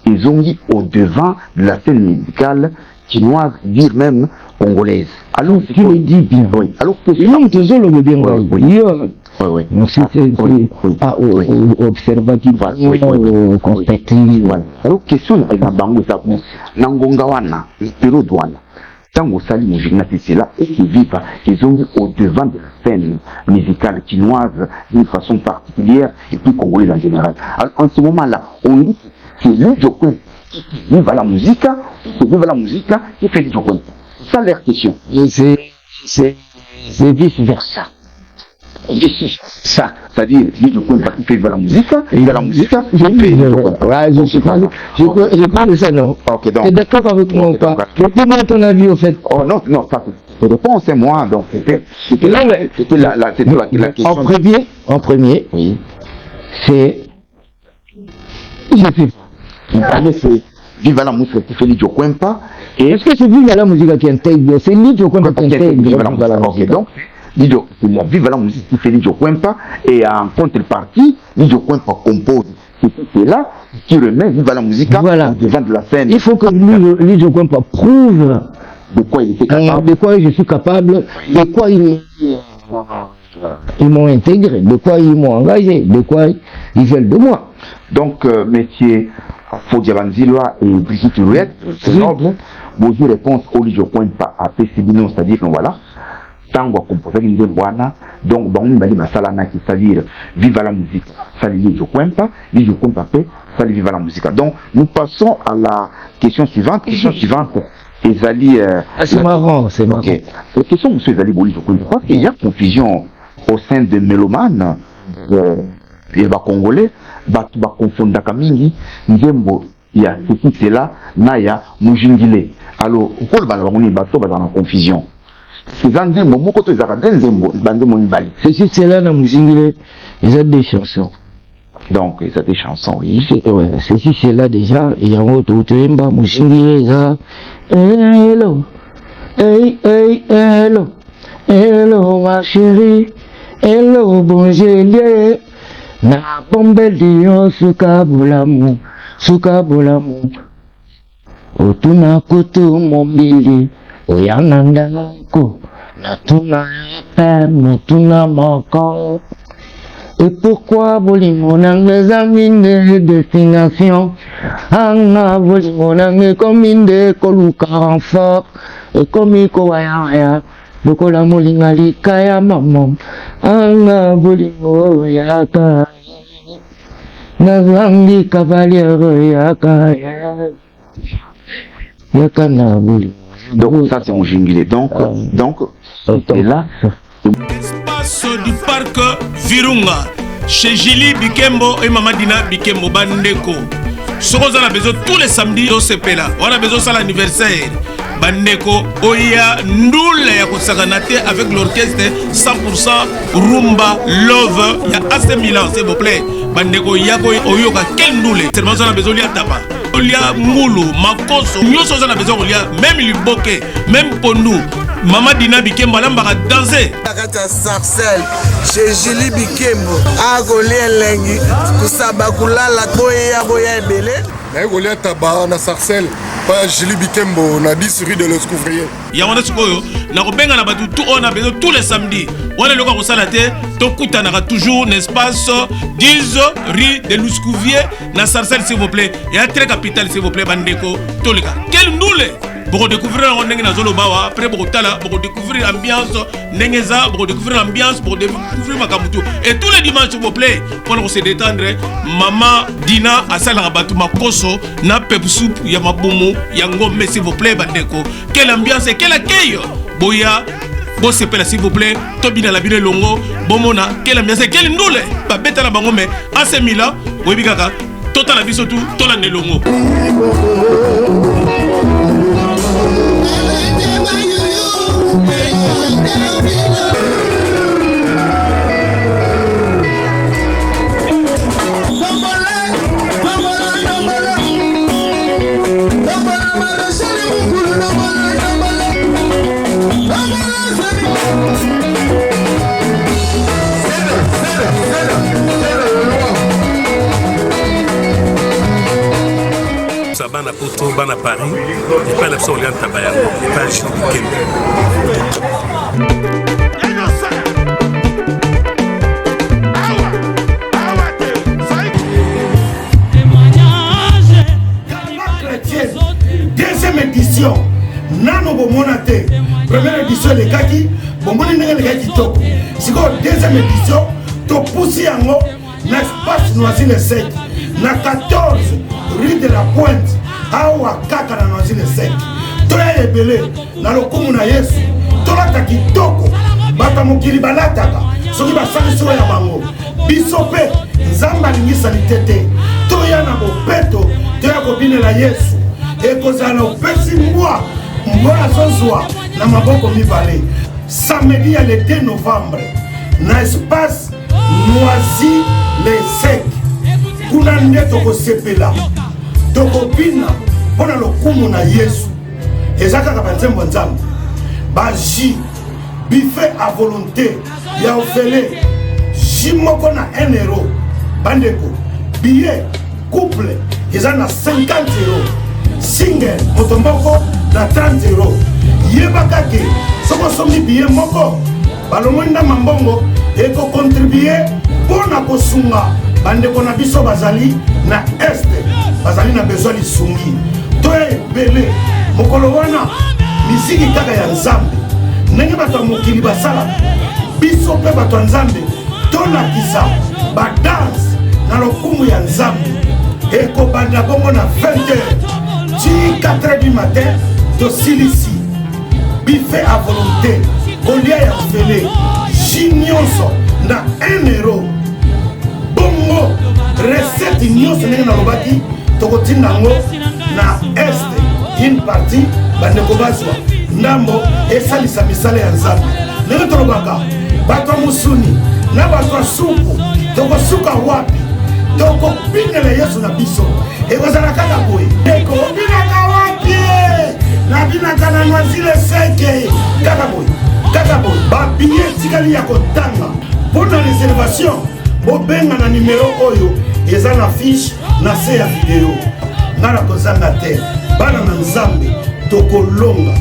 ils ont mis au devant de la scène musicale chinoise, dire même congolaise. Alors, tu le dis bien. Oui. Alors, non, tu le bien. Oui. Oui. Non, c'est observatif, conspectif. Alors, question de la bango, ça, Nangonga wana, période wana. Tant au sali musique, c'est là, et qui vivent, ils ont mis au devant de la scène musicale chinoise d'une façon particulière, et puis congolaise en général. Alors, en ce moment-là, on dit que c'est lui, Jokwen, qui vive à la musique, qui fait du Jokwen. C'est ça leur question. C'est vice-versa. Ça, c'est-à-dire, lui, Jokwen, qui fait de la musique, et de la musique, qui fait du Jokwen. Ouais, je parle de ça, non. Ok, donc. T'es d'accord avec moi ou pas? Comment ton avis, au fait? Oh, non, ça, c'est réponse, c'est moi, donc, c'était la question. En premier, oui. C'est, je sais pas. C'est vive à la musique qui fait l'idjo Kwempa. Est-ce que c'est vive à la musique qui intègre? C'est l'idjo Kwempa qui intègre. Donc, c'est la vive à la musique qui fait l'idjo Kwempa, et en contrepartie, l'idjo Kwempa compose c'est là qui remet vive à la musique devant de la scène. Il faut que l'idjo Kwempa prouve de quoi il était capable, de quoi je suis capable, de quoi ils m'ont intégré, de quoi ils m'ont engagé, de quoi ils veulent de moi. Donc, messieurs Fodiabanzilwa et Brigitte Rouette, c'est noble. Bonjour, réponse au Lijo Kwempa à PCBino, c'est-à-dire que voilà, tango composé une wana, donc bon, on va dire Salana qui c'est-à-dire vive la musique, ça Lijo Kwempa fait, ça vive la musique. Donc, nous passons à la question suivante. Ezali, c'est marrant, c'est marrant. Okay. La question, monsieur Ezali Boli, je crois qu'il y a confusion au sein de Mélomanes, et Congolais, va confondre Kamingi, Nzembo, il y a ceci, c'est là, Naya, Mujingile. Alors, pourquoi on est bateau dans la confusion? C'est un Nzembo, mon côté, Nzembo, Bandemo Nibali. Ceci, c'est là, dans Mujingile, ils ont des chansons. Donc, ils ont des chansons, oui. Ouais, ceci, c'est là déjà, il y a un autre, Mujingile, ça. Hello, hey, hello, hello ma chérie, hello bonjour, na bombe lion suka bolamu, otuna kutu mombili, oyananda ko, natuna natuna moko. Et pourquoi bolingo nange zamine destination? Anga bolingo nange kominde koluka renfort. Et komi kowaya bokola molinga likaya mamam. Anga bolingo yaka. Nazangi cavalier yaka. Yaka na bolingo. Donc ça c'est mon jingile. Donc c'est là. Espace du parc Virunga chez Julie Bikembo et Mama Dina Bikembo Bandeko. Sokoza na besoin tous les samedis au CP là. On a besoin ça l'anniversaire. Bandeko Oya Ndoule ya kosaganate avec l'orchestre 100% Rumba Love. Il y a AC Milan s'il vous plaît. Bandeko Yako Oyoka quel Ndoule. Seulement on a besoin de tapa. Olia Moulou, Makoso, nous sommes à besoin même Liboke, même Pondou. Mama Dina Bikembo alambaka danser. Akata Sarcel chez Julie Bikembo. Agolia lengi kusaba kulala boya ebele. Na Golia taba na Sarcel pas Julie Bikembo na 10 rue de l'Escouvrier. Ya wana sikoyo na kobenga na batu tout on a besoin tous les samedis. Wana loka ko salate to kutanaka toujours n'est-ce pas 10 rue de l'Escouvrier na Sarcel s'il vous plaît. Et à très capital s'il vous plaît bandeko tolika. Quel noule pour découvrir la zone bawa après pour découvrir l'ambiance Nengeza, pour découvrir l'ambiance, pour découvrir Makamutu. Et tous les dimanches s'il vous plaît, pour se détendre, Maman Dina a ça la rabattu ma koso, na pep soup, ya mabomo, ya ngombe s'il vous plaît, bandeko. Quelle ambiance et quel accueil, boya. Bon c'est pas s'il vous plaît, Tobina la bine longo, bomona, quelle ambiance et quel ndoule, pas bête à la bangome, AC Milan, webikaka, total la vie surtout, tola nelongo. Ça va na Poto, va na Paris, et pas l'absent Orléans Tabayang, et pas Julie Bikembo. Deuxième édition, nano bomonate. Première édition les kaki, bomoni ndenge les kaki top. Siko deuxième édition, to poussi yango na espace Noisy-le-Sec, na 14 rue de la Pointe, awa kaka na Noisy-le-Sec. Toya ebele na lokumu na Yesu, tolata kitoko, bata mokili balataka, soki basali solo ya bango. Biso pe nzamba lingisa litete, toya na bopeto, toya kobinela Yesu. Ekozala opesi mbona zozwa na maboko mibale. Samedi ya le 2 novembre na espace Noisy-le-Sec, kuna nde tokosepela tokobina mpona lokumu na Yesu. Eza kaka banzembo nzambe baji buffet à volonté ya ofele ji moko na 1 euro. Bandeko billet couple eza na 50 euros, single moto moko na 30 euros. Yebaka ke soko somi billet moko balongoli ndamba mbongo ekokontribue mpona kosunga bandeko na biso bazali na este, bazali na besoin lisungi. Toya ebele mokolo wana misiki kaka ya nzambe ndenge bato ya mokili basala, biso mpe bato ya nzambe tolakisa badanse na lokumu ya nzambe. Ekobanda bongo na 20h ti 4h du matin tosilisi buffet à volonté, kolia ya ofele ji nyonso na 1 euro. Bongo recette nyonso ndenge nalobaki tokotinda yango na este, une partie bandeko bazwa ndambo esalisa misala ya nzambe. Ndenge tolobaka bato ya mosuni na bato ya suku tokosuka wapi, tokobinela Yesu na biso. Ekozala kaka boye ekobinaka wapi, nabinaka na Noisy-le-Sec kaka boye, kaka boye. Babillet etikali ya kotanga mpona réservation, bobenga na numero oyo eza na fiche na se ya video. Ngana kozanga te, bana na nzambe tokolonga.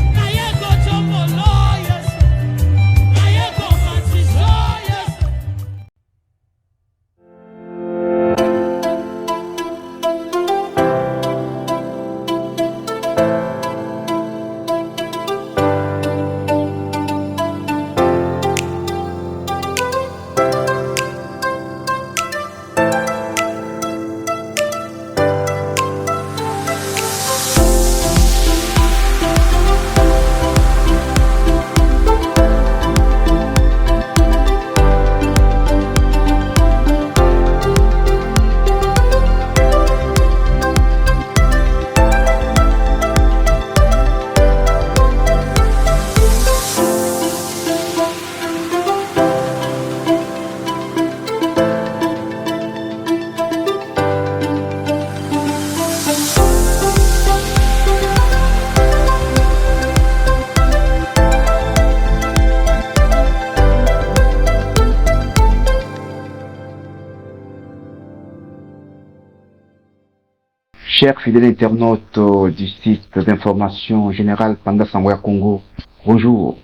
Chers fidèles internautes du site d'information générale Panda Sangwaya Congo, bonjour.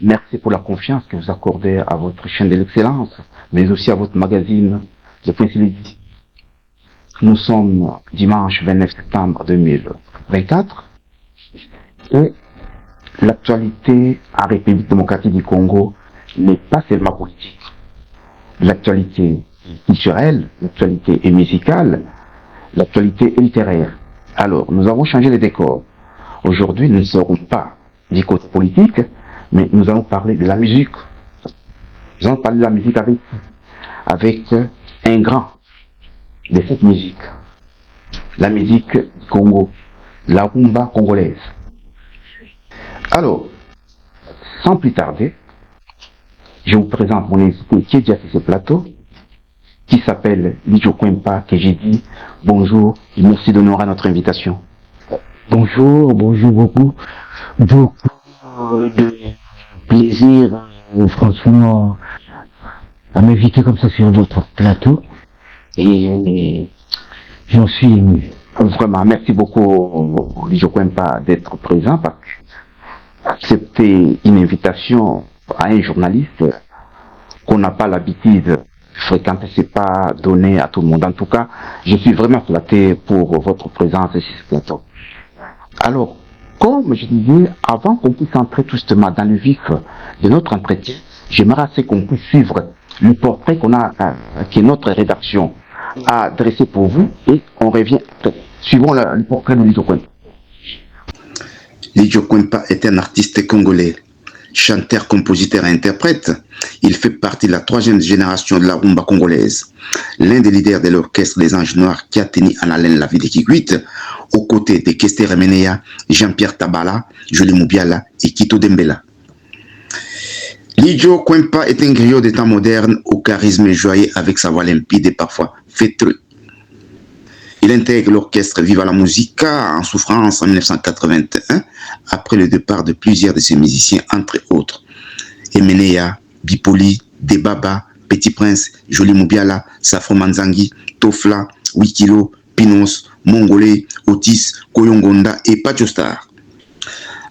Merci pour la confiance que vous accordez à votre chaîne de l'excellence, mais aussi à votre magazine de Prince-Lady. Nous sommes dimanche 29 septembre 2024 et l'actualité en République démocratique du Congo n'est pas seulement politique. L'actualité culturelle, l'actualité est musicale, l'actualité est littéraire. Alors, nous avons changé les décors. Aujourd'hui, nous ne serons pas du côté politique, mais nous allons parler de la musique. Nous allons parler de la musique avec un grand de cette musique. La musique du Congo, la rumba congolaise. Alors, sans plus tarder, je vous présente mon invité qui est déjà sur ce plateau, qui s'appelle Lijo Kwempa, que j'ai dit bonjour et merci d'honorer à notre invitation. Bonjour, bonjour beaucoup. Beaucoup de plaisir, franchement, à m'inviter comme ça sur votre plateau. Et j'en suis ému. Vraiment, merci beaucoup, Lijo Kwempa, d'être présent parce que accepter une invitation à un journaliste qu'on n'a pas l'habitude de fréquenter, c'est pas donné à tout le monde. En tout cas, je suis vraiment flatté pour votre présence sur ce plateau. Alors, comme je disais, avant qu'on puisse entrer tout justement dans le vif de notre entretien, j'aimerais assez qu'on puisse suivre le portrait que notre rédaction a dressé pour vous et on revient, suivons le portrait de Lijo Kwempa. Lijo Kwempa est un artiste congolais, chanteur, compositeur et interprète. Il fait partie de la 3e génération de la rumba congolaise, l'un des leaders de l'orchestre des Anges Noirs qui a tenu en haleine la vie de Kikwit, aux côtés de Kester Emenea, Jean-Pierre Tabala, Jolie Moubiala et Kito Dembela. Lijo Kwempa est un griot des temps modernes au charisme joyeux avec sa voix limpide et parfois fêtreuse. Il intègre l'orchestre Viva la Musica en souffrance en 1981, après le départ de plusieurs de ses musiciens, entre autres Emenea, Bipoli, Debaba, Petit Prince, Jolie Moubiala, Safro Manzangi, Tofla, Wikilo, Pinos, Mongolais, Otis, Koyongonda et Pachostar.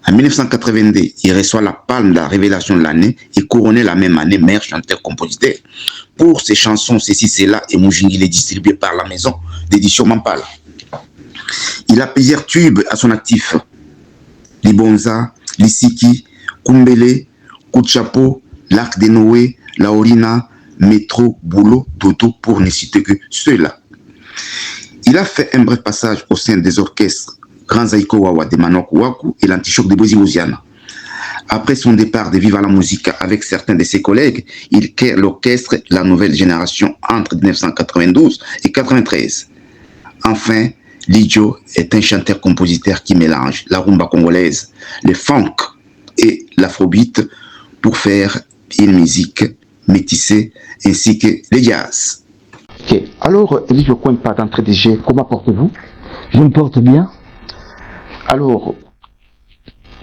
En 1982, il reçoit la palme de la révélation de l'année et couronné la même année meilleur chanteur-compositeur pour ses chansons Ceci, Cela et Moujingile distribuées par la maison d'édition Mampala. Il a plusieurs tubes à son actif. Libonza, Lisiki, Kumbele, Kuchapo, L'Arc de Noé, Laorina, Métro, Boulot, Dodo pour ne citer que ceux-là. Il a fait un bref passage au sein des orchestres Grand Zaiko Wawa de Manok Waku et l'Antichoc de Bozi Oziana. Après son départ de Viva la Musica avec certains de ses collègues, il crée l'orchestre La Nouvelle Génération entre 1992 et 1993. Enfin, Lijo est un chanteur-compositeur qui mélange la rumba congolaise, le funk et l'afrobeat pour faire une musique métissée ainsi que le jazz. Ok, alors Lijo Kwempa d'entrée de jeu, comment portez-vous? Je me porte bien. Alors,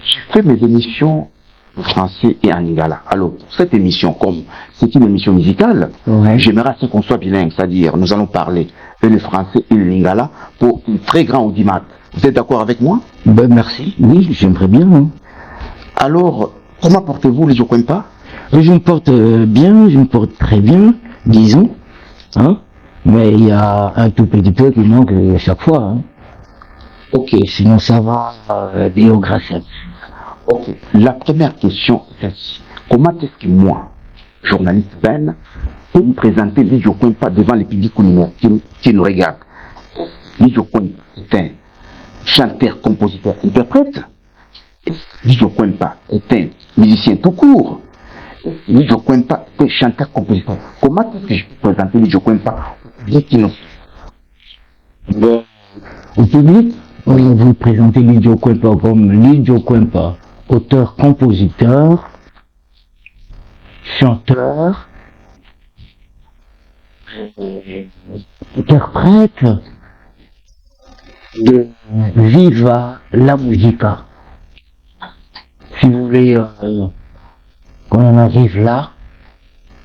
je fais mes émissions en français et en lingala. Alors, cette émission, comme c'est une émission musicale, j'aimerais qu'on soit bilingue, c'est-à-dire nous allons parler le français et le lingala pour un très grand audimat. Vous êtes d'accord avec moi? Ben merci, oui, j'aimerais bien. Hein. Alors, comment portez-vous, Lijo Kwempa? Je me porte bien, je me porte très bien, disons. Hein? Mais il y a un tout petit peu qui manque à chaque fois. Hein. Ok, sinon ça va, Dio Gracias. Ok, la première question est celle-ci. Comment est-ce que moi, journaliste Ben, peux vous présenter Lijo Kwempa devant les publics qui nous regardent? Lijo Kwempa est un chanteur, compositeur, interprète. Lijo Kwempa est un musicien tout court. Lijo Kwempa est un chanteur, compositeur. Comment est-ce que je peux présenter Lijo Kwempa au public? On vous présenter Lijo Kwempa comme Lijo Kwempa, auteur-compositeur, chanteur, interprète de Viva la Musica. Si vous voulez qu'on en arrive là,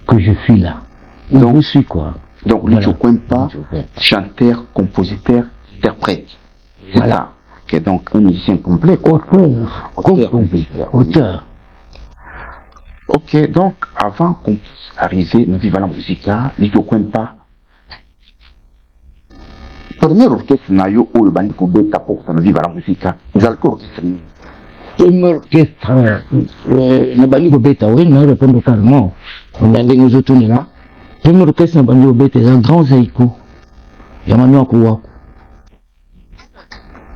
que je suis là. Donc, je suis quoi? Donc Lijo Kwempa, chanteur, compositeur, interprète. Voilà. Okay, donc un musicien complet. Auteur. Ok, donc avant qu'on puisse arriver dans Viva la Musica, Lijo Kwempa, premier orchestre nayo ou le bandi kubeta pour ça Viva la Musica, vous allez orchestre. Premier orchestre, le bandi kubeta, oui, non, répondre carrément. On a des autres là. Premier orchestre, le bandi kubeta, c'est un grand Zaiko. Yamano Akuwa.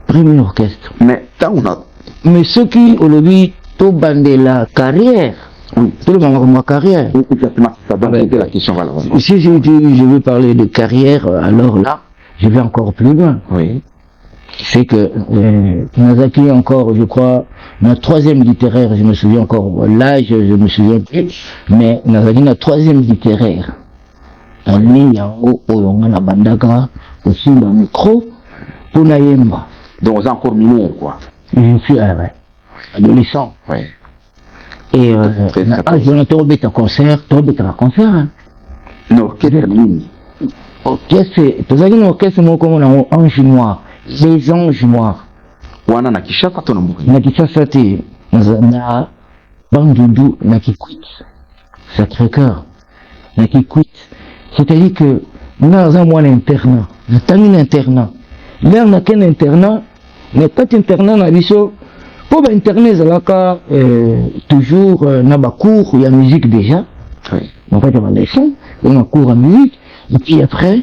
Premier orchestre. Mais tant on a. Mais ceux qui ont le tout bandé la carrière. Oui. Tout le monde a ma carrière. Oui, exactement, ça donne la question. Voilà. Si je veux parler de carrière, alors là, je vais encore plus loin. Oui. C'est que Nazaki encore, je crois, notre troisième littéraire, je me souviens encore, l'âge, je me souviens plus, mais Nazaki notre troisième littéraire. En ligne, en haut, on a bandaka, aussi dans le micro, pour Nayemba. Donc, vous êtes encore mineur, quoi. Je suis adolescent. Oui. Et Jonathan Robert à concert, hein. Non, orchestre mini. Orchestre, c'est un orchestre, moi, comme on a en chinois. les anges noirs. wana na Kishasa to na Mbuki. Na Kishasa te na Bandundu na Kikwit. Sacré-Cœur. Na Kikwit. C'est-à-dire que nous avons un internat. Nous avons un internat. Là, on a qu'un internat. Mais quand internat na biso, pour internet, là, toujours na ba cours, il y a musique déjà. Oui. En fait, il y a des leçons, on a cours en musique. Et puis après,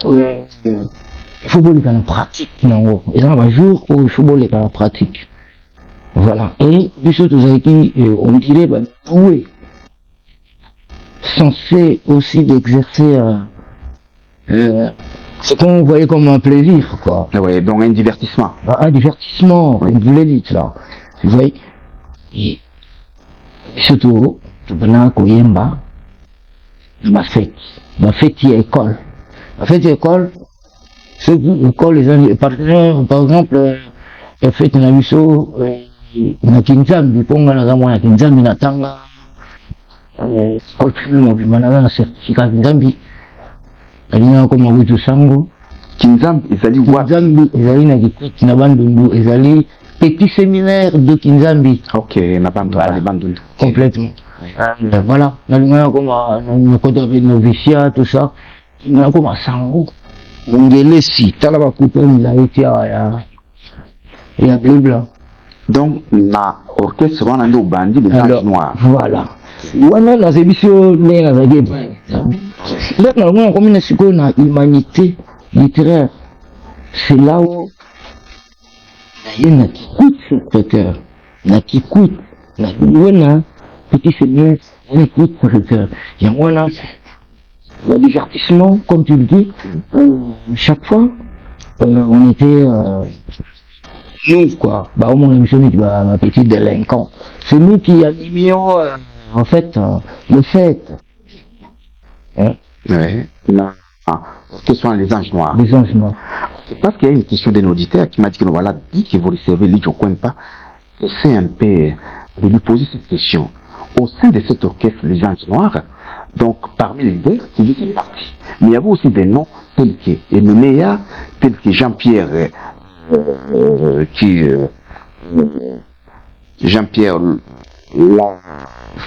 il faut voler dans la pratique. Non, et là, un jour où il faut voler dans la pratique. Voilà. Et du tout, on dirait, doué. Censé aussi d'exercer ce qu'on voyait comme un plaisir, quoi. Oui, donc un divertissement. Un divertissement, oui. Vous l'élite, là. Vous voyez. Et surtout, je venais à Koyemba, ma fête y a école. Ma fête y a école, ceux qui école, les partenaires, par exemple, la fête na biso, na Kinzambi, ponga na zamwa na Kinzambi na tanga, école primaire, bimana na certificat Kinzambi, alina ko mabutu sango. Kinzambi, ezali wa? Kinzambi, ezali na Kikwit, na Bandundu, ezali petit séminaire de Kinzambi. Ok, na Bandundu. Complètement. Voilà, on a comme un côté avec noviciat, tout ça. On a comme un sango. On est laissé, t'as la coupe, il a été il y a bleu blanc. Donc, na orchestre, on a nos bandits, les anges noirs. Voilà. On a la émissions, les là, on a comme une humanité littéraire. C'est là où il y en a qui coûtent ce cœur. Il y en a qui coûtent. Il y en a petit seigneur, on écoute ce cœur. Il y a voilà, le divertissement, comme tu le dis, chaque fois, on était, nous, quoi, au moins, l'émission, ma petite délinquant. C'est nous qui animions, en fait, le fait. Hein? Oui. Non. Que sont les anges noirs? Les anges noirs. C'est parce qu'il y a une question d'un auditeur qui m'a dit que voilà, dit que vous recevez l'Idjo Kouempa, c'est un peu de lui poser cette question. Au sein de cet orchestre, les anges noirs, donc parmi les deux, il y a une partie. Mais il y avait aussi des noms tels que Ememéa, tels que Jean-Pierre, Jean-Pierre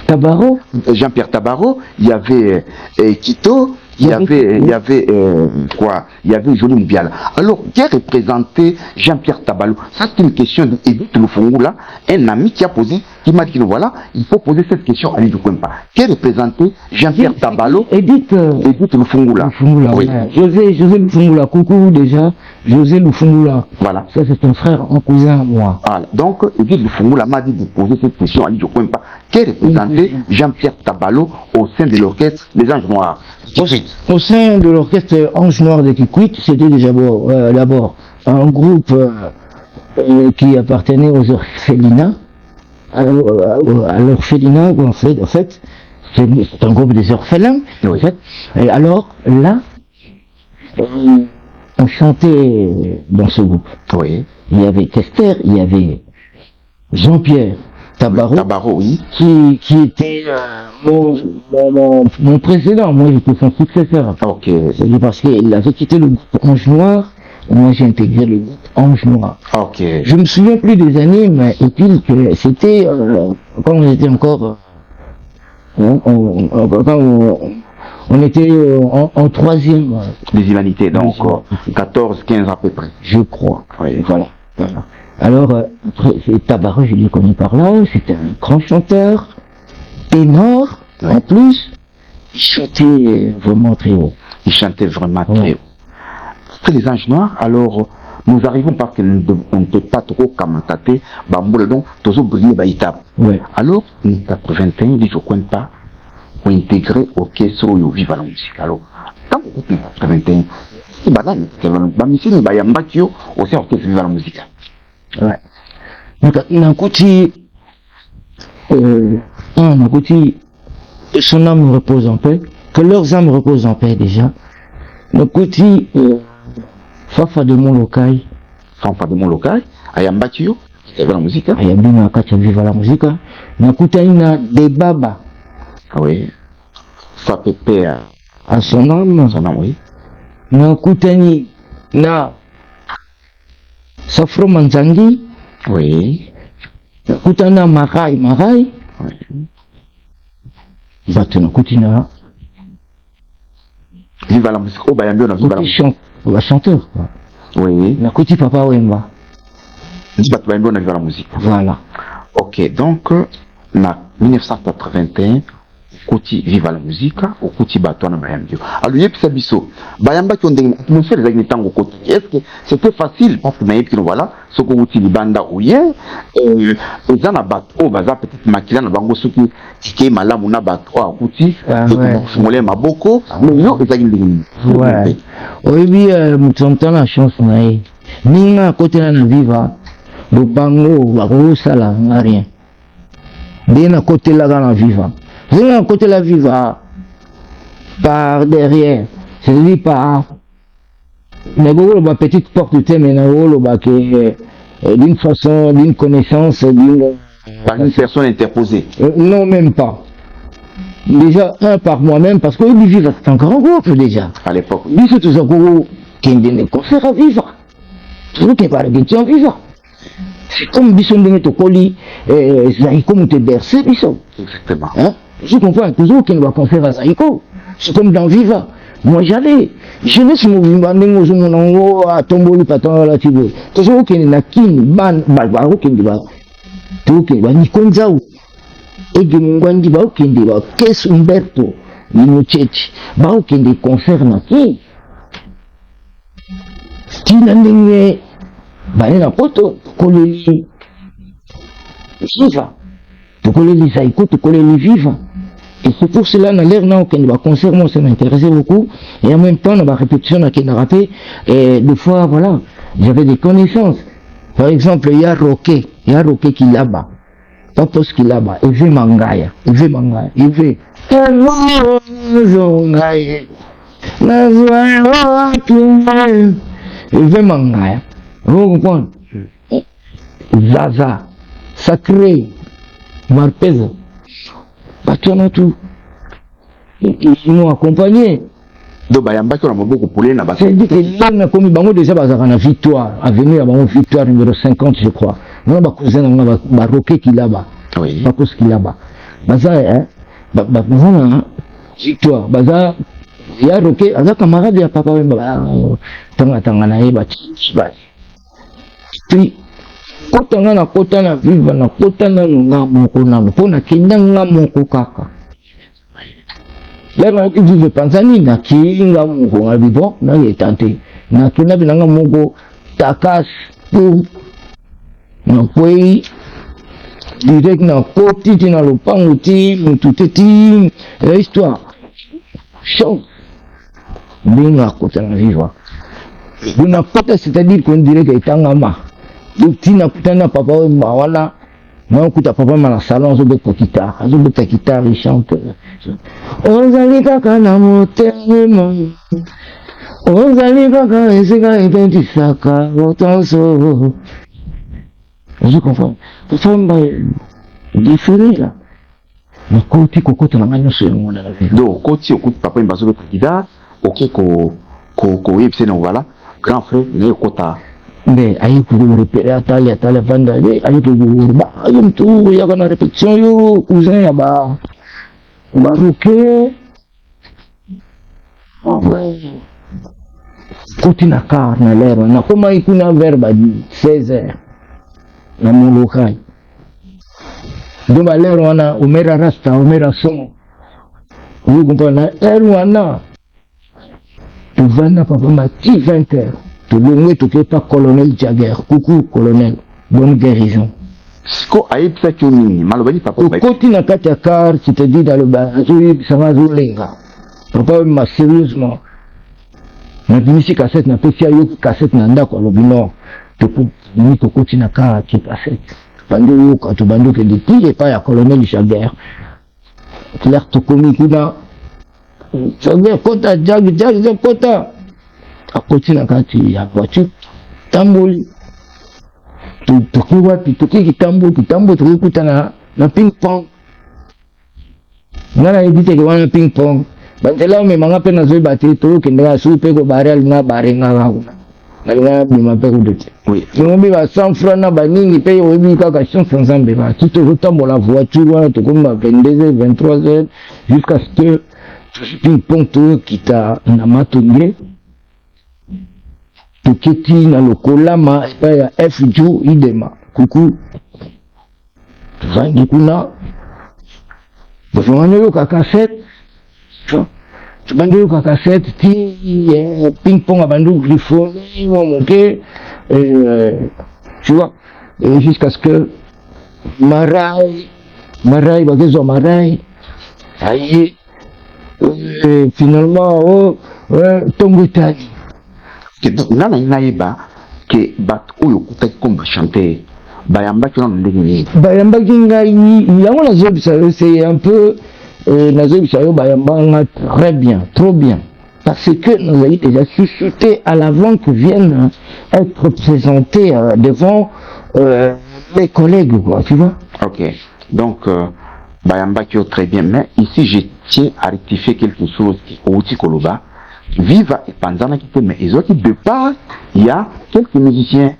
Tabaro, Jean-Pierre Tabaro, il y avait Quito, il y avait quoi? Il y avait Jolie Moubiala. Alors, qui a représenté Jean-Pierre Tabalo? Ça, c'est une question d'Edith Lufungula, un ami qui a posé, qui m'a dit, voilà, il faut poser cette question à l'Idjo Kouempa. Qui a représenté Jean-Pierre Tabalo? Edith Lufungula. Oui. José Lufungula, coucou déjà, José Lufungula. Voilà. Ça, c'est un frère, un cousin à moi. Voilà. Donc, Edith Lufungula m'a dit de poser cette question à l'Idjo Kouempa. Qui a représenté Jean-Pierre Tabalo au sein de l'orchestre Les Anges Noirs? Au sein de l'orchestre Ange Noir de Kikwit, c'était déjà d'abord un groupe qui appartenait aux orphelinats. À l'orphelinat, en fait, c'est un groupe des orphelins. Oui. En fait. Et alors, là, on chantait dans ce groupe. Oui. Il y avait Kester, il y avait Jean-Pierre Tabaro, oui. qui était mon précédent, moi j'étais son successeur. Ok. C'est parce qu'il avait quitté le groupe Ange Noir, et moi j'ai intégré le groupe Ange Noir. Ok. Je me souviens plus des années, mais et-il que c'était quand on était encore on était en troisième. Les humanités, donc 14-15 à peu près. Je crois. Oui. Voilà. Alors, Tabaro, je l'ai connu par là, c'était un grand chanteur, ténor, oui. En plus, il chantait vraiment très haut. Il chantait vraiment très haut. Après les Anges Noirs, alors, nous arrivons parce qu'on ne peut pas trop commentater, donc, tous briller Baïtab. Ouais. Alors, en 81, l'Idjo Kouempa ont intégré l'orchestre où Viva la musique. Alors, quand vous êtes en 81, c'est banal, la musique, il y a un bâtiment au sein de l'orchestre Viva la musique. Ouais. Donc, Nankouti, son âme repose en paix, que leurs âmes reposent en paix déjà. Nankouti, Fafa de Molokai. Fafa de Molokai, Ayambatio, Viva la musique. Ayambina Kacha Viva la musique. Nankutaina de Baba. Oui. Fapépé à son âme. Son âme, oui. Nankutani na Safro Manzangi. Oui. Kutana Marai. Oui. Batuna Kutina. Viva la musique. Oh, Bayambi, on a vu la chanteur. Oui. Na Kuti Papa Wemba. Bayambi, on a vu la musique. Voilà. Ok, donc, en 1981, Kuti Viva la musique, au Kuti Batouana Bayambi. Alors, Yep Sabiso, Bayamba qui ont des atmosphères des agnétants au côté. Est-ce que c'était facile? Parce que Yep qui nous voilà, ce que Kuti Libanda ou hier, et ils en a battu, baza peut-être maquillé, na bango ceux qui malam ou na battu, Kuti, Fumole Maboko, mais non, ils ont ouais. Oui, m'entends la chance, naïe. Ninga côté na Viva, le bango, la sala, n'a rien. Bien à côté là dans la Viva. Bien à côté la Viva, par derrière, c'est-à-dire par mais la petite porte de thème, d'une façon, d'une connaissance, par une personne interposée. Non, même pas. Déjà, un par moi-même, parce que le Viva, c'est un grand groupe déjà. À l'époque. Lui, c'est tout ça qui est des concerts à Viva. Toujours qui parle de question Viva. C'est comme Bisson de Metokoli, Zaïko Mouté bercé, Bisson. Exactement. Hein? Je comprends toujours qu'il va conférer à Zaïko. C'est comme dans Viva. Moi j'allais. Jeunesse mouvement, Nengo, à Tomboli, Patan, la Tibé. Toujours qu'il y a Kin, Ban, Balbaro, Kindiba. Toujours qu'il y a Nikonzao. Et Gimungwandi, Bao Kindiba, Kes Umberto, Linochechi, Bao Kindi concerne qui? Stinanding. Baina poto koleli viva to koleli saiko to koleli viva et c'est pour cela na l'air na aucun va concert moi ça m'intéressait beaucoup et en même temps dans la répétition na qui rappé et des fois voilà j'avais des connaissances par exemple il y a Roquet qui là-bas pas parce qu'il là-bas il veut mangaya il veut mangaya. Vous comprenez? Zaza, Sacré, Marpez, Batouana tout. Ils m'ont accompagné. Donc, Bayamba qui a beaucoup pour les nabas. C'est-à-dire que là, comme Bango déjà, Bazarana Victoire, avenue à Bango Victoire numéro 50, je crois. Non, ma cousine, on a Baroquet qui là-bas. Oui. Pas pour ce qui là-bas. Bazar, hein? Bazar, Victoire, Bazar. Il y a Roquet, il y a camarade, il y a papa, Tanganae, puis, quand on a kota na viva na kota na nga moko na pona kenda nga moko kaka. Là on vit Tanzanie na kinga moko na bibo na yetante na kina binanga moko takas pour na poi direct na poti na lopango ti mututeti histoire chaud binga kota na viva. Buna kota c'est-à-dire qu'on dirait que tangama. Donc tina kutana papa wala moi kuta papa na salon zo beta guitare il chante ozali kaka na motema ozali kaka esika epentisaka otanso je comprends tout ça m'a différé là mais koti kokota na ngano se ngona la vie donc koti okuta papa mbazo beta guitare ok ko yepse na wala grand frère ne kota mais ayi kudu repere atali vanda ayi kudu ba ayi mtu ya kana répétition yo cousin ya ba Roquet koti na car na lero na koma ikuna verba 16h na mulukai duma lero wana umera rasta umera somo uko na lero wana tuvana papa mati 20h. Tout le monde est pas colonel Jagger. Coucou colonel, bonne guérison. Ko aïe ça qui mini malobali papa. Côté na katakar, c'est-à-dire dans le bas, ça va zoulenga. Papa m'a sérieusement. Na binisi cassette na pesi ayo cassette na ndako lobino. To ni to côté na ka qui cassette. Bando yo ka to bando que depuis pas ya colonel Jagger. Claire to komi kuna. Jagger kota jag kota. À côté de la voiture, tamboli. Toki wapi, toki tamboli, toki kutana na ping-pong. Ngana edite ke wana ping-pong. Bantela me manga pe na zoi bati to ke ndanga su pe ko bare al na bare nga hauna. Nalina bima pe kudete. Oui. Ngombi ba 100 francs na baningi pe obi kaka chance ensemble ba. Tout le temps la voiture to comme 22h 23h jusqu'à ce que ping-pong tout qui t'a na matonné. Tuketi na lokolama pa ya FJU idema. Coucou. Vangi kuna. Bofangano ka cassette. Tu bandes ka cassette ti ping-pong à bandou griffon monter tu vois et jusqu'à ce que Marai bagezo Marai aïe finalement Tongutani nana inaïba que bat oyo kuta comme chanter bayamba qui non ndenge bayamba kinga yango la job c'est un peu Nazobi Sayo Bayamba très bien, trop bien. Parce que nous avons déjà suscité à l'avant que viennent être présentés devant mes collègues, quoi, tu vois. Ok. Donc, Bayamba qui est très bien. Mais ici, je tiens à rectifier quelque chose qui est au Koloba. Viva et Panzana qui mais ils ont dit de part, il y a quelques musiciens.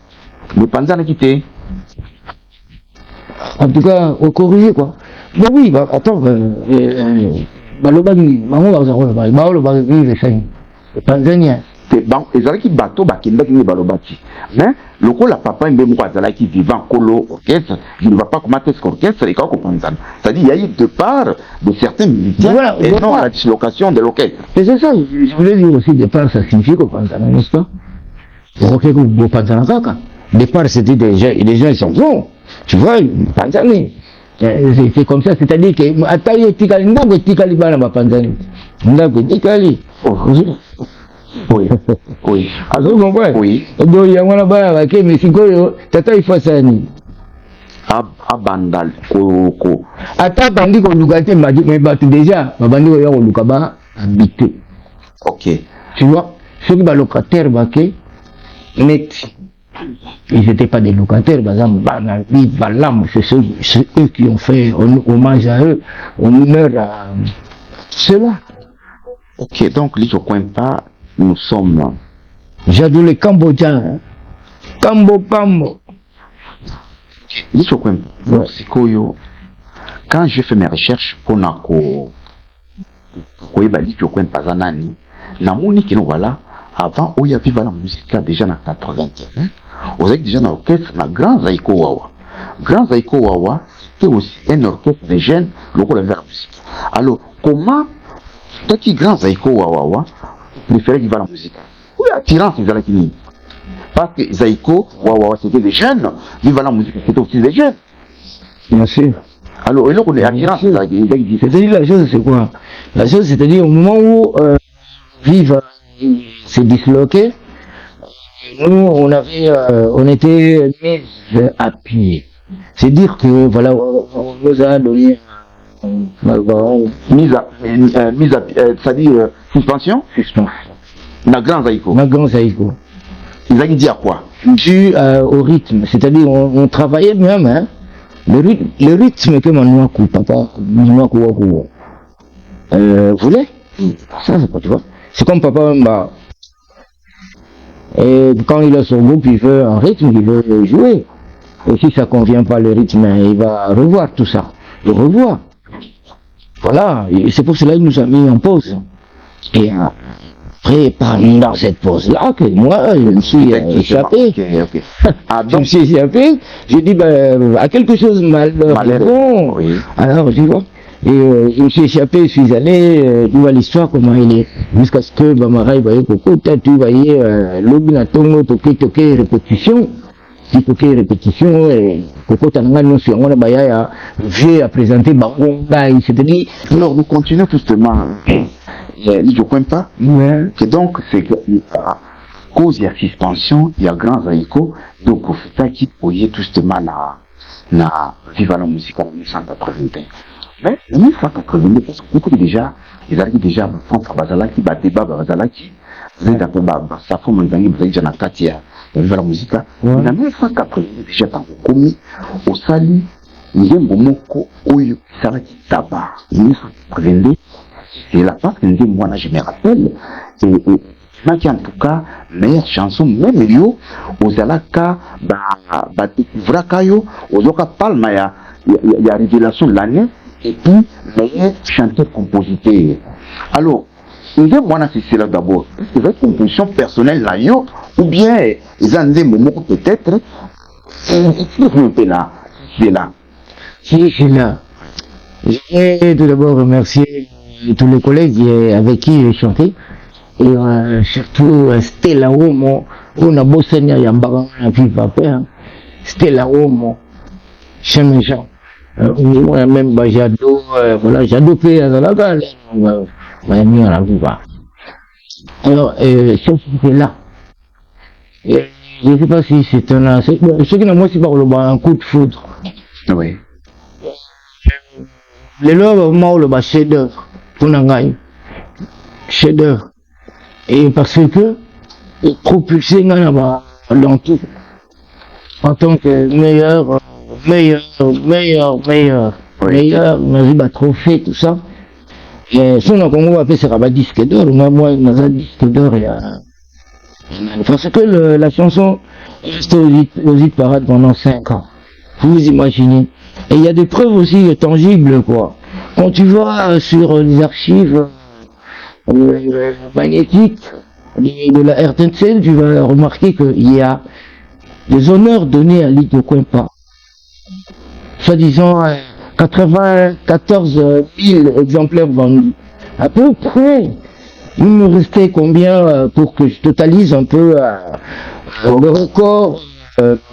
Le Panzana qui était. En tout cas, au corrigé, quoi. Bon, oui, bah, attends, Balobagi, maman va vous envoyer, Balobagi, les chaînes, les Tanzaniens. C'est bon, ils ont qui bateau, Bakimba, qui n'est Balobati. Mais, le coup, la papa, il me qui vivant colo orchestre, il ne va pas commenter ce orchestre, et quand on comprend ça. C'est-à-dire, il y a eu de part de certains musiciens, voilà, et non à la dislocation de l'orchestre. Et c'est ça, je voulais dire aussi, de part, ça signifie qu'on pense, n'est-ce pas? Au Panzanakaka. Départ, c'était des gens, ils sont bons. Tu vois, Panzani. C'est comme ça, c'est-à-dire que Ataye Tikali, Ndago Tikali Bana Panzani. Ndago Tikali. Oui. Oui. Alors, vous comprenez? Oui. Donc, il y a un bana, mais si quoi, Tata Ifasani. Abandal, Koko. Ata Bandi Kolukate m'a dit, mais déjà, Bandi Kolukaba habité. Ok. Tu vois, ceux qui sont locataires, net. Ils n'étaient pas des locataires, c'est eux qui ont fait hommage à eux, honneur à cela. Ok, donc, les pas, nous sommes. J'adore les Cambodgiens. Cambo. Les c'est quand je fais mes recherches pour Nako, voilà, avant, où il y avait la musique déjà dans 80. Vous avez déjà un orchestre, un grand Zaiko Wawa. Grand Zaiko Wawa, c'était aussi un orchestre de jeunes, le rôle de la musique. Alors, comment, petit grand Zaiko Wawa, préférait qu'il va la musique? Oui, attirant, c'est ça qui parce que Zaiko Wawa, c'était des jeunes, vivant la musique, c'était aussi des jeunes. Bien sûr. Alors, et là, on est attirant, c'est ça. C'est-à-dire, la chose, c'est quoi? La chose, c'est-à-dire, au moment où vivre s'est disloqué, nous, on était mis à pied. C'est dire que, voilà, on nous a donné mise à c'est-à-dire suspension. La grand Zaïko. Ils ont dit à quoi? Dû au rythme, c'est-à-dire on travaillait même, hein, le rythme que Manouakou, papa, Manouakou voulait. Ça, c'est quoi, tu vois? C'est comme papa, bah, et quand il a son groupe, il veut un rythme, il veut jouer. Et si ça convient pas le rythme, il va revoir tout ça. Il revoit. Voilà. Et c'est pour cela qu'il nous a mis en pause. Et après, pendant cette pause-là, que moi, je me suis échappé. Okay. Je me suis échappé. J'ai dit, ben, à quelque chose malheureux. Bon. Oui. Alors, tu vois. Et je me suis échappé, je suis allé, tu vois l'histoire, comment il est, jusqu'à ce que Bamara, il voyait Coco, tu voyais, l'obinatongo, toqué, répétition, et Coco, t'as non sur moi, là, vieux à présenter, Bangonga, c'est-à-dire. Alors, nous continuons justement, je comprends pas, que donc, c'est que, cause, il y a suspension, il y a grand Zaïko, donc, c'est ça qui voyait justement, na Viva la musique en 1981. Mais, 1982, parce que beaucoup déjà, ils arrivent déjà à prendre Bazalaki, à débat Bazalaki, vous êtes un peu, ça fait mon dernier, vous êtes déjà dans la Katia, Viva la musique, mais en 1980, déjà, tant commis, au Sali, Ngembo Moko, Oyo, Saraki Taba, 1982, c'est la part que moi, je me rappelle, et qui en tout cas meilleure chanson même yo ozalaka ba découvraka yo ozoka palma ya révélation de l'année et puis meilleur chanteur compositeur. Alors nde mwana c'est là d'abord c'est une composition personnelle là yo ou bien ils ont des moments peut-être explique-nous un peu là c'est là. Si c'est là. Je vais tout d'abord remercier tous les collègues avec qui j'ai chanté et surtout Stella Omo on a bossé à Yambara puis papa Stella Omo Chemin Jean même j'adore voilà j'adore faire dans la gare mis à la vie alors c'est là et je ne sais pas si c'est un ce qui n'a moi c'est pas un coup de foudre oui les lois vraiment le chef d'œuvre pour n'engager chef d'œuvre et parce que propulser dans tout en tant que meilleur on a vu trophée tout ça et si on a Congo appelé ça va disque d'or moi on a disque d'or parce que la chanson reste aux hit parades pendant 5 ans vous imaginez. Et il y a des preuves aussi tangibles, quoi. Quand tu vas sur les archives magnétiques de la RTNC, tu vas remarquer qu'il y a des honneurs donnés à Lito Kwempa. Soi-disant 94 000 exemplaires vendus. À peu près. Il me restait combien pour que je totalise un peu le record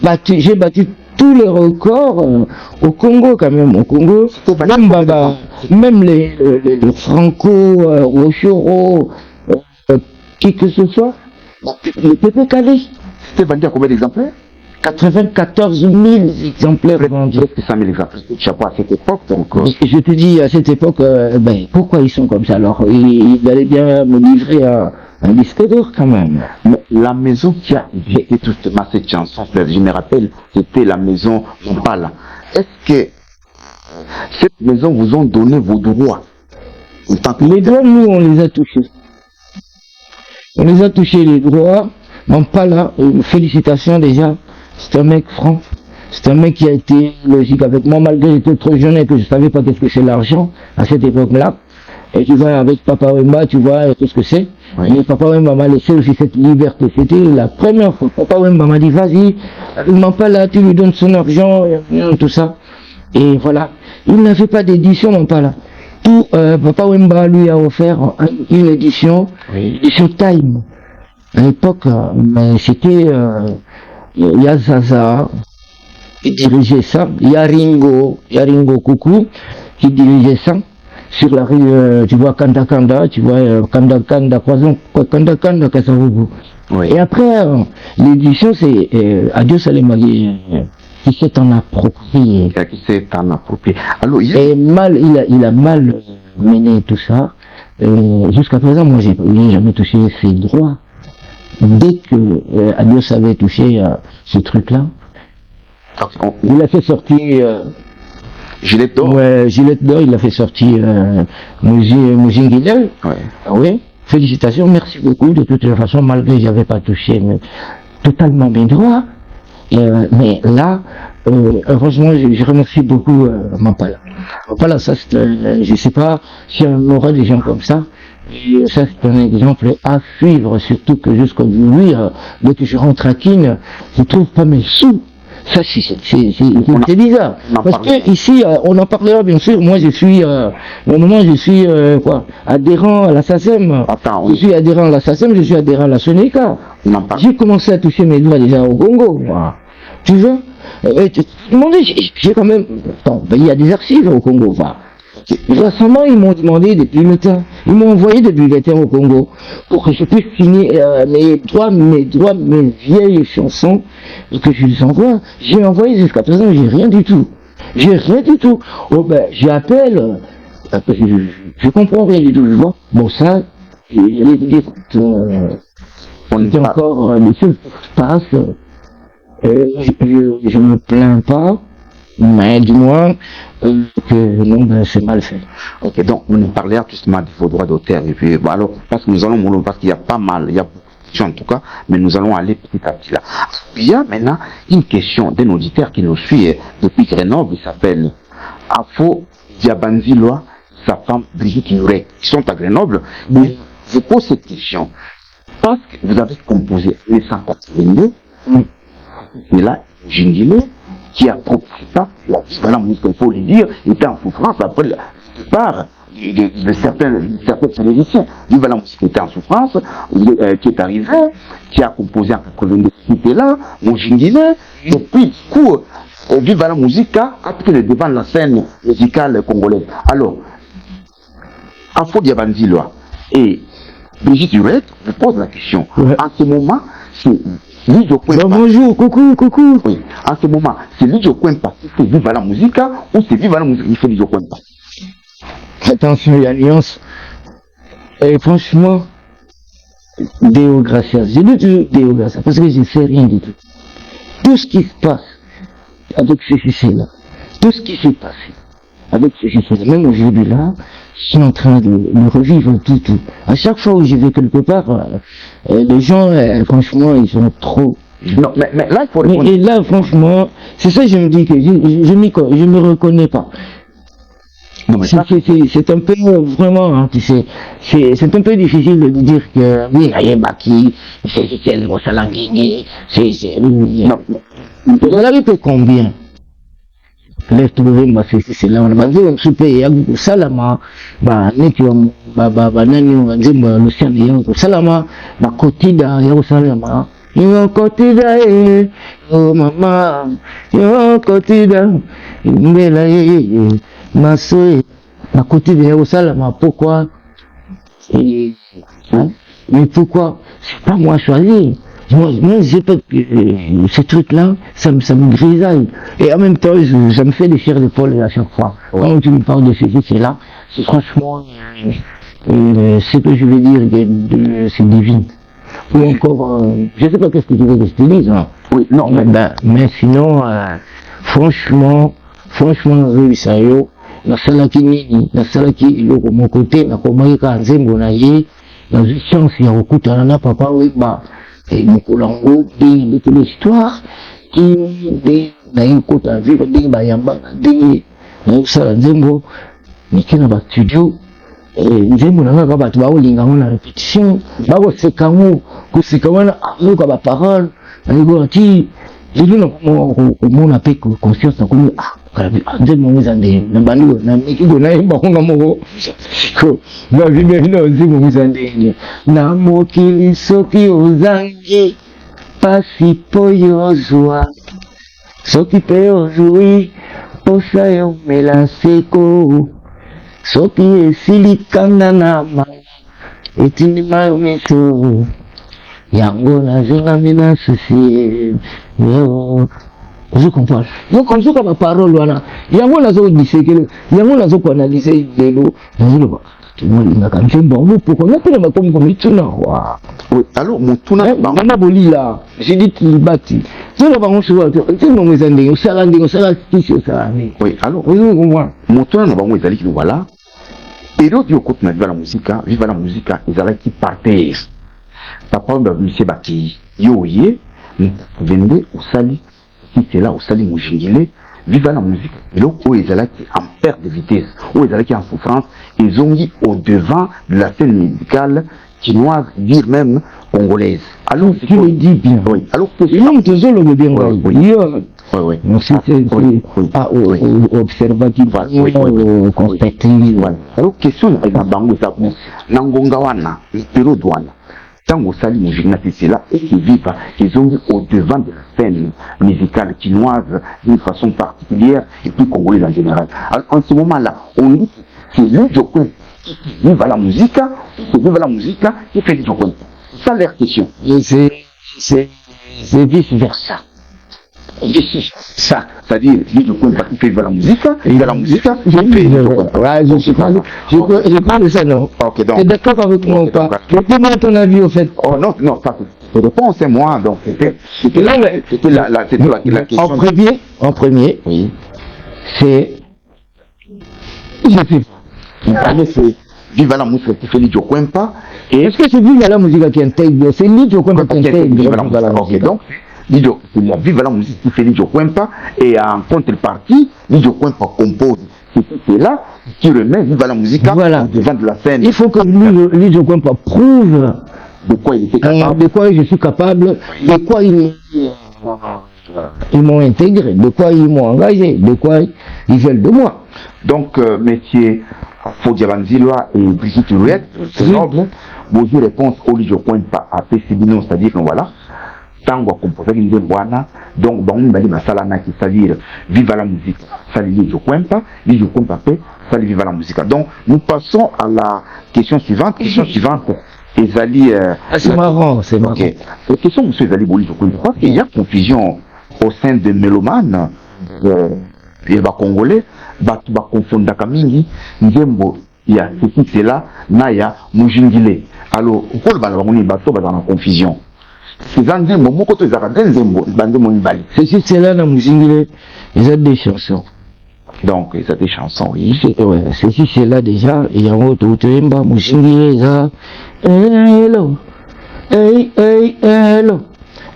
battu. J'ai battu tous les records au Congo quand même, au Congo, même les Franco, Rochoro, qui que ce soit, le PP Calais. C'était vendu à combien d'exemplaires? 94 000 exemplaires vendus. Presque 100 000 exemplaires. Chapeau à cette époque, donc. Je te dis, à cette époque, pourquoi ils sont comme ça? Alors, ils allaient bien me livrer un disque d'or quand même. Mais la maison qui a écrit justement cette chanson, je me rappelle, c'était la maison Montpala. Est-ce que cette maison vous ont donné vos droits? Les droits, nous, on les a touchés. On les a touchés, les droits. Montpala, félicitations déjà. C'est un mec franc. C'est un mec qui a été logique avec moi, malgré que j'étais trop jeune et que je savais pas qu'est-ce que c'est l'argent à cette époque-là. Et tu vois, avec Papa Wemba, tu vois qu'est-ce que c'est. Oui. Mais Papa Wemba m'a laissé aussi cette liberté. C'était la première fois. Papa Wemba m'a dit, vas-y, il m'en parle là, tu lui donnes son argent, tout ça. Et voilà. Il n'avait pas d'édition, mon père là. Tout, Papa Wemba lui a offert une édition, édition Time. À l'époque, mais c'était, il y a Zaza qui dirigeait ça, il y a Ringo Coucou qui dirigeait ça. Sur la rue, tu vois Kanda, tu vois Kanda, croisons Kanda, Kasavubu. Oui. Et après, l'édition, c'est Adieu Salemagi qui s'est en approprié. Qui s'est en approprié. Alors, et mal, il a mal mené tout ça. Jusqu'à présent, moi, j'ai jamais touché ses droits. Dès que Adios avait touché ce truc-là, il a fait sortir. Gillette d'or. Ouais, Gillette d'or, il a fait sortir Mouzingidel. Ouais. Oui. Félicitations, merci beaucoup. De toute façon, malgré que j'avais pas touché totalement mes droits, mais là, heureusement, je remercie beaucoup Mampala. Mampala, ça, je sais pas si on aura des gens comme ça. Et ça, c'est un exemple à suivre, surtout que jusqu'aujourd'hui, dès que je rentre à Kin, je trouve pas mes sous. Ça, c'est bizarre. Parce que ici, on en parlera bien sûr. Moi, je suis, au moment, je suis adhérent à la SACEM. Je suis adhérent à la SACEM, je suis adhérent à la Sonica. J'ai commencé à toucher mes doigts déjà au Congo. Tu vois, j'ai quand même. Attends, il y a des archives au Congo. Récemment, ils m'ont demandé depuis le temps, ils m'ont envoyé depuis le temps au Congo pour que je puisse signer mes droits, mes vieilles chansons, parce que je les envoie. J'ai envoyé jusqu'à présent, j'ai rien du tout. Oh ben, j'appelle, je comprends rien du tout, je vois. Bon, ça, on était encore, les choses se passent, je me plains pas. Mais du moins que non, ben, c'est mal fait. Ok, donc on parlait justement de vos droits d'auteur et puis bon, alors parce que nous allons parce qu'il y a pas mal, il y a beaucoup en tout cas, mais nous allons aller petit à petit là. Il y a maintenant une question d'un auditeur qui nous suit depuis Grenoble, il s'appelle Afo Diabanziloa, sa femme Brigitte Murek, qui sont à Grenoble. Mais je pose cette question parce que vous avez composé en 1982, et là, Jingile, qui a proposé ça, voilà, il faut le dire, était en souffrance après la plupart de certains musiciens. Viva la musique était en souffrance, qui est arrivé, qui a composé en 82, qui était là, mon Jingile, et puis du coup, Viva la musique a pris le devant de la scène musicale congolaise. Alors, Afo Diabanziloa et Brigitte Murek vous pose la question. Ouais. En ce moment, c'est Lidio Kwempa. Bonjour, coucou. Oui, en ce moment, c'est Lidio Kwempa qui fait Viva la musique ou c'est Viva la musique qui fait Lidio Kwempa? Attention, il y a nuance. Et franchement, Deo Gracias. Je dis toujours Deo Gracias parce que je ne sais rien du tout. Tout ce qui se passe avec ce succès-là, tout ce qui s'est passé avec ce succès-là, même aujourd'hui là, je suis en train de revivre tout. À chaque fois où je vais quelque part, les gens, franchement, ils sont trop. Non, mais là, il faut répondre. Et là, franchement, c'est ça que je me dis que je me reconnais pas. Non, mais c'est un peu, vraiment, hein, tu sais, c'est un peu difficile de dire que, oui, il y a Baki, c'est le Rosalangini, non, vous avez fait combien? Lève trouver ma c'est là on a dit un super ya salama ba neki ba nani on dit Lucien ya salama ba kotida ya salama yo kotida oh mama yo kotida mbela maso ba kotida ya salama pourquoi mais pourquoi c'est pas moi choisi. Moi, j'ai pas ce truc-là, ça me grisaille. Et en même temps, ça me fait des chairs d'épaule à chaque fois. Ouais. Quand tu me parles de ces là, c'est franchement, ce que je veux dire, c'est divin. Ou encore, je sais pas qu'est-ce que tu veux que je te dise. Hein. Oui, non, mais sinon, franchement, oui, ça y est, na salaki nini, na salaki iloko mon côté, na komaika nzembo na ye, na chance ya okutana na papa oui ba. Et Mokolango, de l'histoire, qui n'a une côte à vivre, des Bayamba, des Salanzembo, mais qui n'a pas de studio, et Nzembo n'a pas de baolinga, la répétition, bago sekamo, que sekamo na amour à la parole, j'ai dit mon appel conscience, Nzembo mizande, na bandu, na mikigo na bakonga moko, na vimena Nzembo mizande, na mokili soki ozangi, pasi po yozwa, soki pe ozwi, posa yo melanseko, soki esili kanda na ma, etindima yo miso, yango nazenga mina susi, yo. Je comprends. Donc, quand je vois ma parole, voilà, il y a un autre disséqué, il y a un autre analysé de l'eau, tout le monde a quand même bon, pourquoi on a pas comme tuna, quoi. Oui, alors, mon tuna, maman Boli là, j'ai dit qu'il bâtit. Tu vois, on se voit, tu vois, on s'en dit, on s'en dit, oui, alors, mon tuna, on va dire, voilà, et l'autre, il y a côté de la musique, vive la musique, ils allaient qui partaient. Papa, monsieur Baki, yoye, vendez au sali. Si c'est là où Salim Moujingile, vive la musique, et là où ils allaient en perte de vitesse, où ils allaient en souffrance, ils ont mis au devant de la scène musicale chinoise, dire même congolaise. Alors, tu le dis bien. Oui. Alors, non, tu le bien. Oui. Oui. Donc, c'est pas observatif, constatif. Alors, question, Nangongawana, Pero Douana. Tant au Sali Moujina, c'est là, et qui vivent, ils ont mis au devant de la scène musicale chinoise d'une façon particulière, et puis congolaise en général. Alors, en ce moment-là, on dit que c'est le Jokwen qui vive à la musique, qui fait le Jokwen. C'est ça leur question. C'est vice-versa. Ça, c'est-à-dire, lui, je compte qui fait de la musique, et de la musique, il fait de ouais, je parle de ça, non. Ok, donc. T'es d'accord avec moi ou pas? Demande ton avis, au fait. Oh, non, ça, c'est réponse, c'est moi, donc, c'était la question. En premier, oui, c'est, Viva la musique qui fait Lidio Kwempa. Est-ce que c'est Viva la musique qui intègre? C'est Lidio Kwempa qui intègre Viva la musique. Ok, donc Lidio, c'est la Viva la musique qui fait Lidio Kwempa, et en contrepartie, Lidio Kwempa compose c'est là qui remet Viva la musique voilà. devant de la scène. Il faut que Lidio Kwempa prouve de quoi il était capable, de quoi je suis capable, de quoi ils m'ont intégré, de quoi ils m'ont engagé, de quoi ils veulent de moi. Donc, messieurs Fodiabanzilwa et Brigitte Rouet, c'est noble. Bonjour, réponse au Lidio Kwempa à Pesibino, c'est-à-dire que voilà, tango composé une boana, donc bon, on va dire salana qui c'est-à-dire viva la musique, ça Lidio Kwempa ça viva la musique. Donc, nous passons à la question suivante. Ezali, c'est marrant, c'est marrant. Okay. La question, monsieur Ezali Boli, je crois qu'il y a confusion au sein des mélomanes, et congolais, va confondre Kamingi, Nzembo, il y a ceci, c'est là, Naya, Mujingile. Alors, pourquoi le balaboni bateau va dans la confusion? C'est Nzembo, mon côté, Nzembo, Bandemo Nibali. Ceci, c'est là, dans Mujingile, ils ont des chansons. Donc, ils ont des chansons, oui. Ouais, ceci, c'est là déjà, il y a un autre, Mujingile, ça. Hello, hey, hey, hello,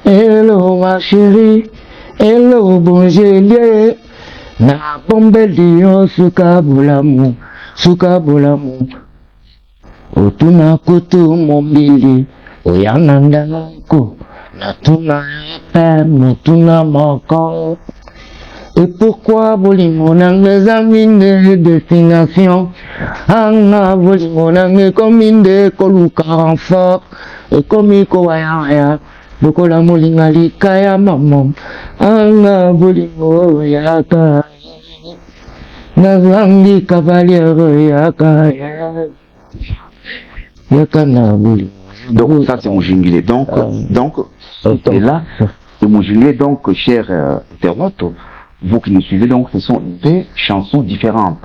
hello ma chérie, hello bonjour, na bombe lion suka bolamu, otuna koto mombili, oyananda ko, natuna peine, tuna moko. Et pourquoi bolingo nange zamine destination? Anga bolingo nange kominde koluka renfort. Et komiko waya lokola molinga likaya mamom. Anga bolingo yaka. Nazangi cavalière yaka na bolingo. Donc ça c'est mon jinglet. Donc c'est là, c'est mon jinglet. Donc cher internaute, vous qui nous suivez, donc ce sont deux chansons différentes.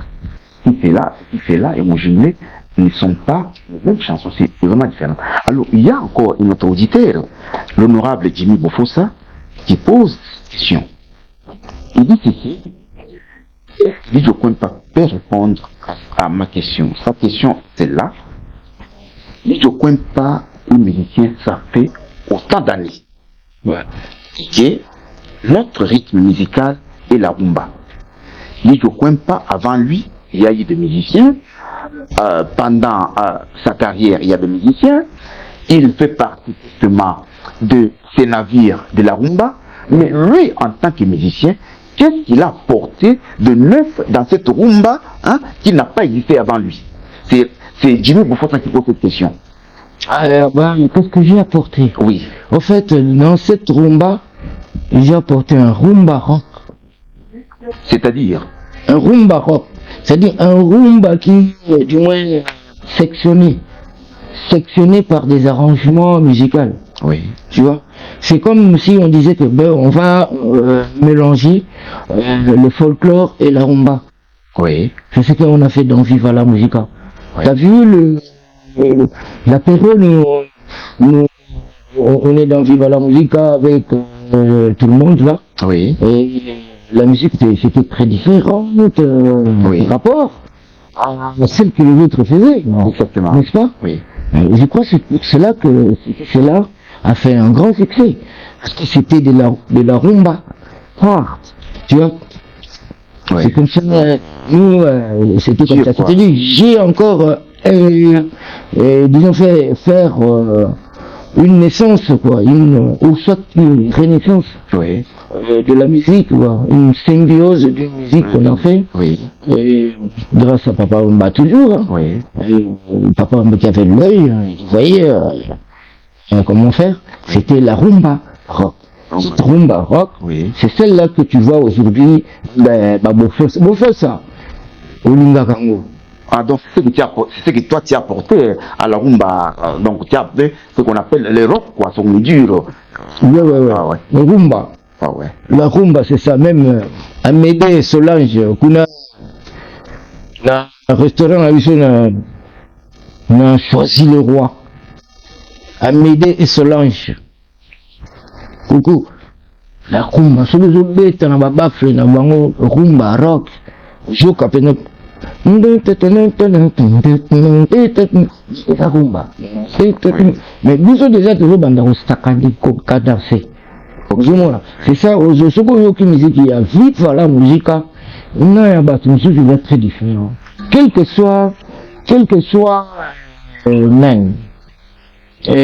Si c'est là, et mon jumelé ne sont pas les mêmes chansons, c'est vraiment différent. Alors, il y a encore un autre auditeur, l'honorable Jimmy Bofossa, qui pose une question. Il dit ceci, Lidio Kwempa peut répondre à ma question. Sa question, c'est là. Lidio Kwempa, le musicien, ça fait autant d'années. Ouais. Que notre rythme musical et la rumba. Lidio Kwempa, avant lui, il y a eu des musiciens. Pendant sa carrière, il y a des musiciens. Il fait partie justement de ces navires de la rumba. Mais lui, en tant que musicien, qu'est-ce qu'il a apporté de neuf dans cette rumba qui n'a pas existé avant lui? C'est Jimmy Bofossa qui pose cette question. Qu'est-ce que j'ai apporté? Oui. En fait, dans cette rumba, j'ai apporté un rumba rock. C'est-à-dire un rumba rock. C'est-à-dire un rumba qui est du moins sectionné par des arrangements musicaux. Oui. Tu vois, c'est comme si on disait que on va mélanger le folklore et la rumba. Oui. C'est ce qu'on a fait dans Viva la Musica. Oui. T'as vu la période où on est dans Viva la Musica avec tout le monde là. Oui. Et la musique c'était très différente oui. Par rapport à celle que les autres faisaient. Exactement. N'est-ce pas? Oui. Je crois que c'est pour cela que cela a fait un grand succès. Parce que c'était de la rumba. Tu vois? Oui. C'est comme ça, nous, c'était comme ça. C'est-à-dire, j'ai encore, disons, faire une naissance, quoi, ou soit une renaissance. Oui. De la musique, quoi, une symbiose d'une musique qu'on a fait. Oui. Et grâce à Papa Wemba toujours. Hein. Oui. Et Papa Wemba qui avait l'œil, il voyait comment faire. C'était la rumba rock. Cette rumba rock, oui. C'est celle-là que tu vois aujourd'hui, Bofossa, Olinga Kango. Ah, donc c'est ce que toi tu as apporté à la rumba, donc tu as apporté ce qu'on appelle les rock, quoi, son dur. Ouais. Ah, ouais. La rumba. Ah, ouais. La rumba, c'est ça, même Amédée Solange, qu'on a un restaurant à Bissau, on a choisi le roi. Amédée et Solange. Coucou. La rumba, c'est les autres bêtes, on a baflé, on a rumba rock. Joka Mais nous déjà toujours dans le staccato cadencé. C'est ça, aux secondes qui musique il y a vite voilà musique, on a un bâtiment qui va être très différent. Quel que soit même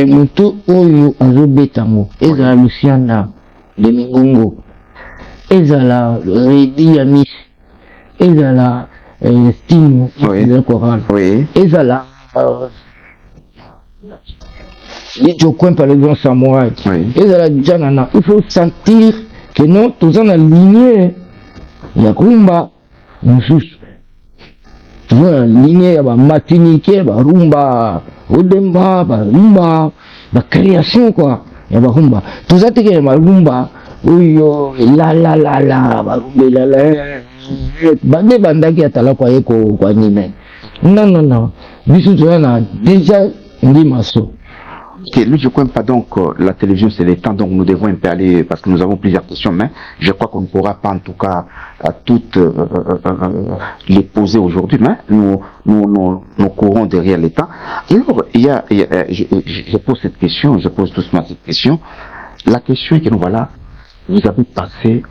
moto oyo azobetango ezala Luciana de Mingongo, ezala Redi Yamis, ezala Stine de Coral, ezala Jocoin par le grand samouraï, ezala Janana. Il faut sentir que non, tous en aligné, il y a rumba, tous en aligné, il y a matinique, il y a rumba, odemba, rumba, la création quoi, il y a rumba. Tout ça, il y a rumba, oui, la, bande banda qui est à la quoi, non, bisous, déjà, on dit masso. Ok, lui je ne crois pas donc la télévision c'est le temps, donc nous devons un peu aller parce que nous avons plusieurs questions, mais je crois qu'on ne pourra pas en tout cas à toutes les poser aujourd'hui, mais nous courons derrière les temps. Alors, je pose cette question, je pose doucement cette question. La question est que nous voilà, vous avez passé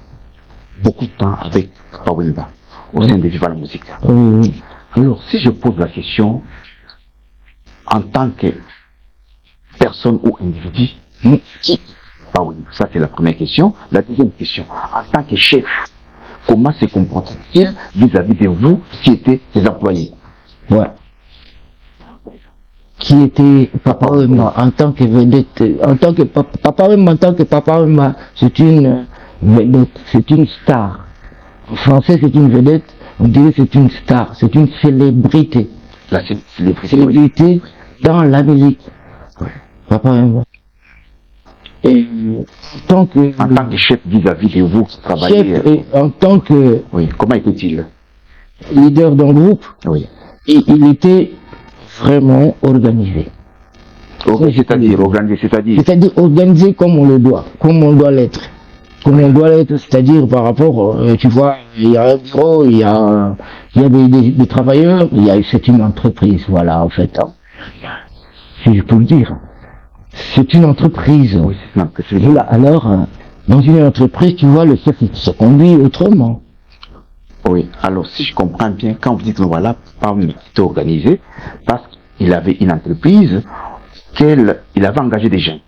beaucoup de temps avec Papa Wemba au sein de Viva la Musique. Alors, si je pose la question en tant que personne ou individu, ça c'est la première question. La deuxième question, en tant que chef, comment se comporte-t-il vis-à-vis de vous qui étaient ses employés? Qui était Papa Wemba en tant que vedette, en tant que Papa Wemba, c'est une vedette, c'est une star. En français c'est une vedette, on dirait c'est une star, c'est une célébrité. La célébrité dans la musique. Papa Wemba. Et en tant que chef vis-à-vis de vous qui travaillez. Chef et en tant que. Oui, comment était-il? Leader d'un groupe. Oui. Et il était vraiment organisé. C'est-à-dire organisé comme on le doit, comme on doit l'être. Comme on doit l'être, c'est-à-dire par rapport, tu vois, il y a un bureau, il y a des travailleurs, c'est une entreprise, voilà, en fait. Hein. Si je peux le dire. C'est une entreprise. Oui, c'est une entreprise. Voilà, alors, dans une entreprise, tu vois, le chef se conduit autrement. Oui, alors si je comprends bien, quand vous dites que voilà, pas était organisé, parce qu'il avait une entreprise, il avait engagé des gens.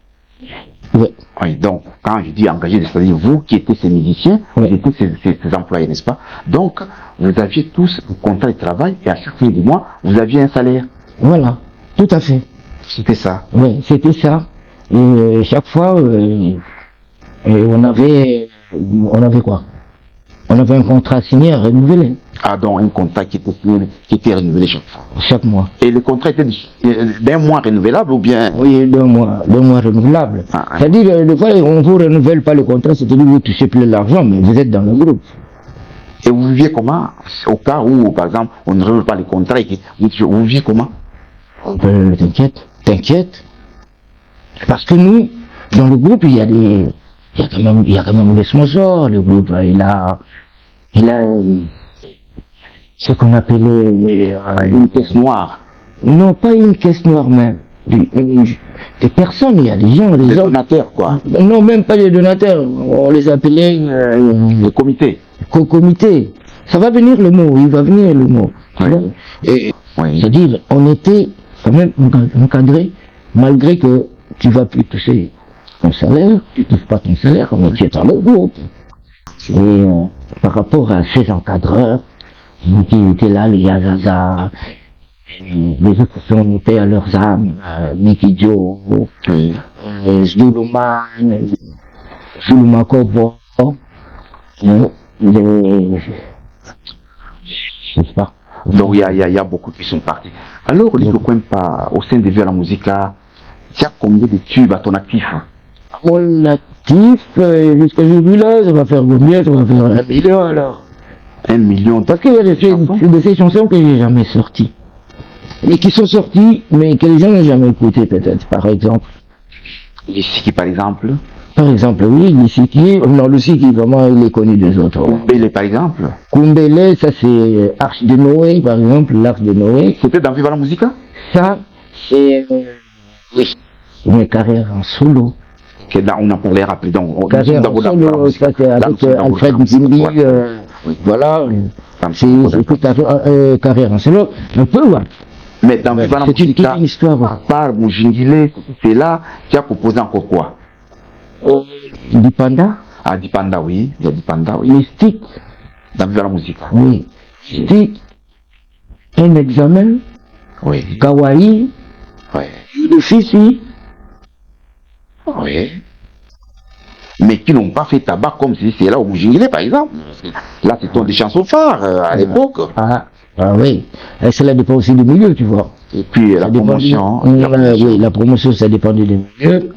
Oui. Oui, donc, quand je dis engagé, c'est-à-dire vous qui étiez ses musiciens, vous étiez ses employés, n'est-ce pas? Donc, vous aviez tous un contrat de travail et à chaque fin du mois, vous aviez un salaire. Voilà, tout à fait. C'était ça. Oui, c'était ça. Et chaque fois, on avait quoi? On avait un contrat signé à renouveler. Ah, donc un contrat qui était renouvelé chaque fois. Chaque mois. Et le contrat était d'un mois renouvelable ou bien? Oui, 2 mois renouvelable. C'est-à-dire, des fois, on ne vous renouvelle pas le contrat, c'est-à-dire que vous ne touchez plus l'argent, mais vous êtes dans le groupe. Et vous viviez comment? Au cas où, par exemple, on ne renouvelle pas le contrat et que vous viviez comment? T'inquiète. Parce que nous, dans le groupe, il y a quand même des sponsors. Le groupe, il a ce qu'on appelait une caisse noire. Non, pas une caisse noire, même. Des personnes, il y a des gens, des donateurs, quoi. Non, même pas des donateurs. On les appelait le comité. Co-comité. Ça va venir le mot, il va venir le mot. Oui. C'est-à-dire, on était quand même encadré, malgré que tu vas plus toucher ton salaire, tu ne touches pas ton salaire, mais tu es dans le groupe. Et par rapport à ces encadreurs, qui étaient là, les Yazaza, les autres sont montés à leurs âmes, Mickey Joe, Zuluman, Zulumakobo, je sais pas. Donc il y a beaucoup qui sont partis. Alors, les pas au sein de Viva la Musica, il y a combien de tubes à ton actif? Mon actif, jusqu'à jubilé, ça va faire combien? Ça va faire 1 million alors. 1 million. Parce qu'il y a de ces chansons que j'ai jamais sorties. Et qui sont sorties, mais que les gens n'ont jamais écoutées peut-être, par exemple. Les qui par exemple? Par exemple, oui, Lissiki, non, Lissiki, comment il est connu des autres? Kumbele, par exemple. Kumbele, ça c'est Arche de Noé, par exemple, l'Arche de Noé. C'était dans Viva la Musica? Ça, c'est, oui, une carrière en solo. Que là, on a pour les rappeler. Donc, Carrière en solo, ça c'est avec Alfred Nzimbi, voilà. C'est tout à fait carrière en solo. On peut voir. Mais dans Viva la Musica, une histoire. à part Mujingile, c'est là qui a proposé encore quoi? Dipanda. Ah, Dipanda, oui. Il y a Dipanda, oui. Mystique. Dans Viva la Musica. Oui. Mystique. Un examen. Oui. Kawaii. Oui. Le Fifi. Oui. Mais qui n'ont pas fait tabac comme si c'est là au Mujingile, par exemple. Là, ce sont des chansons phares à l'époque. Ah oui. Et cela dépend aussi du milieu, tu vois. Et puis la promotion. Oui, la promotion, ça dépendait du milieu.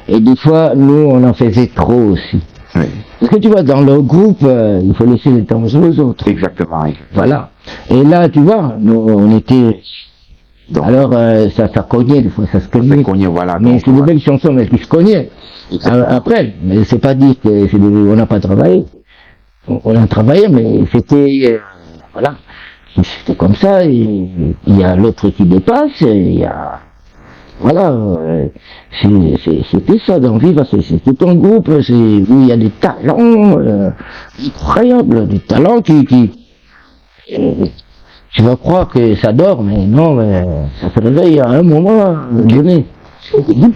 Et des fois, nous, on en faisait trop aussi. Oui. Parce que tu vois, dans le groupe, il faut laisser le temps aux autres. Exactement. Voilà. Et là, tu vois, nous, on était... Donc, alors, ça cognait, des fois, ça se cognait. Voilà. Mais c'est de belles chansons, mais qui se cognaient. Après, mais c'est pas dit que on n'a pas travaillé. On a travaillé, mais c'était... voilà. C'était comme ça, il y a l'autre qui dépasse, il y a... Voilà, c'était ça dans Viva, c'est tout un groupe, où il y a des talents incroyables, des talents qui tu vas croire que ça dort, mais non, ça se réveille à un moment donné. D'une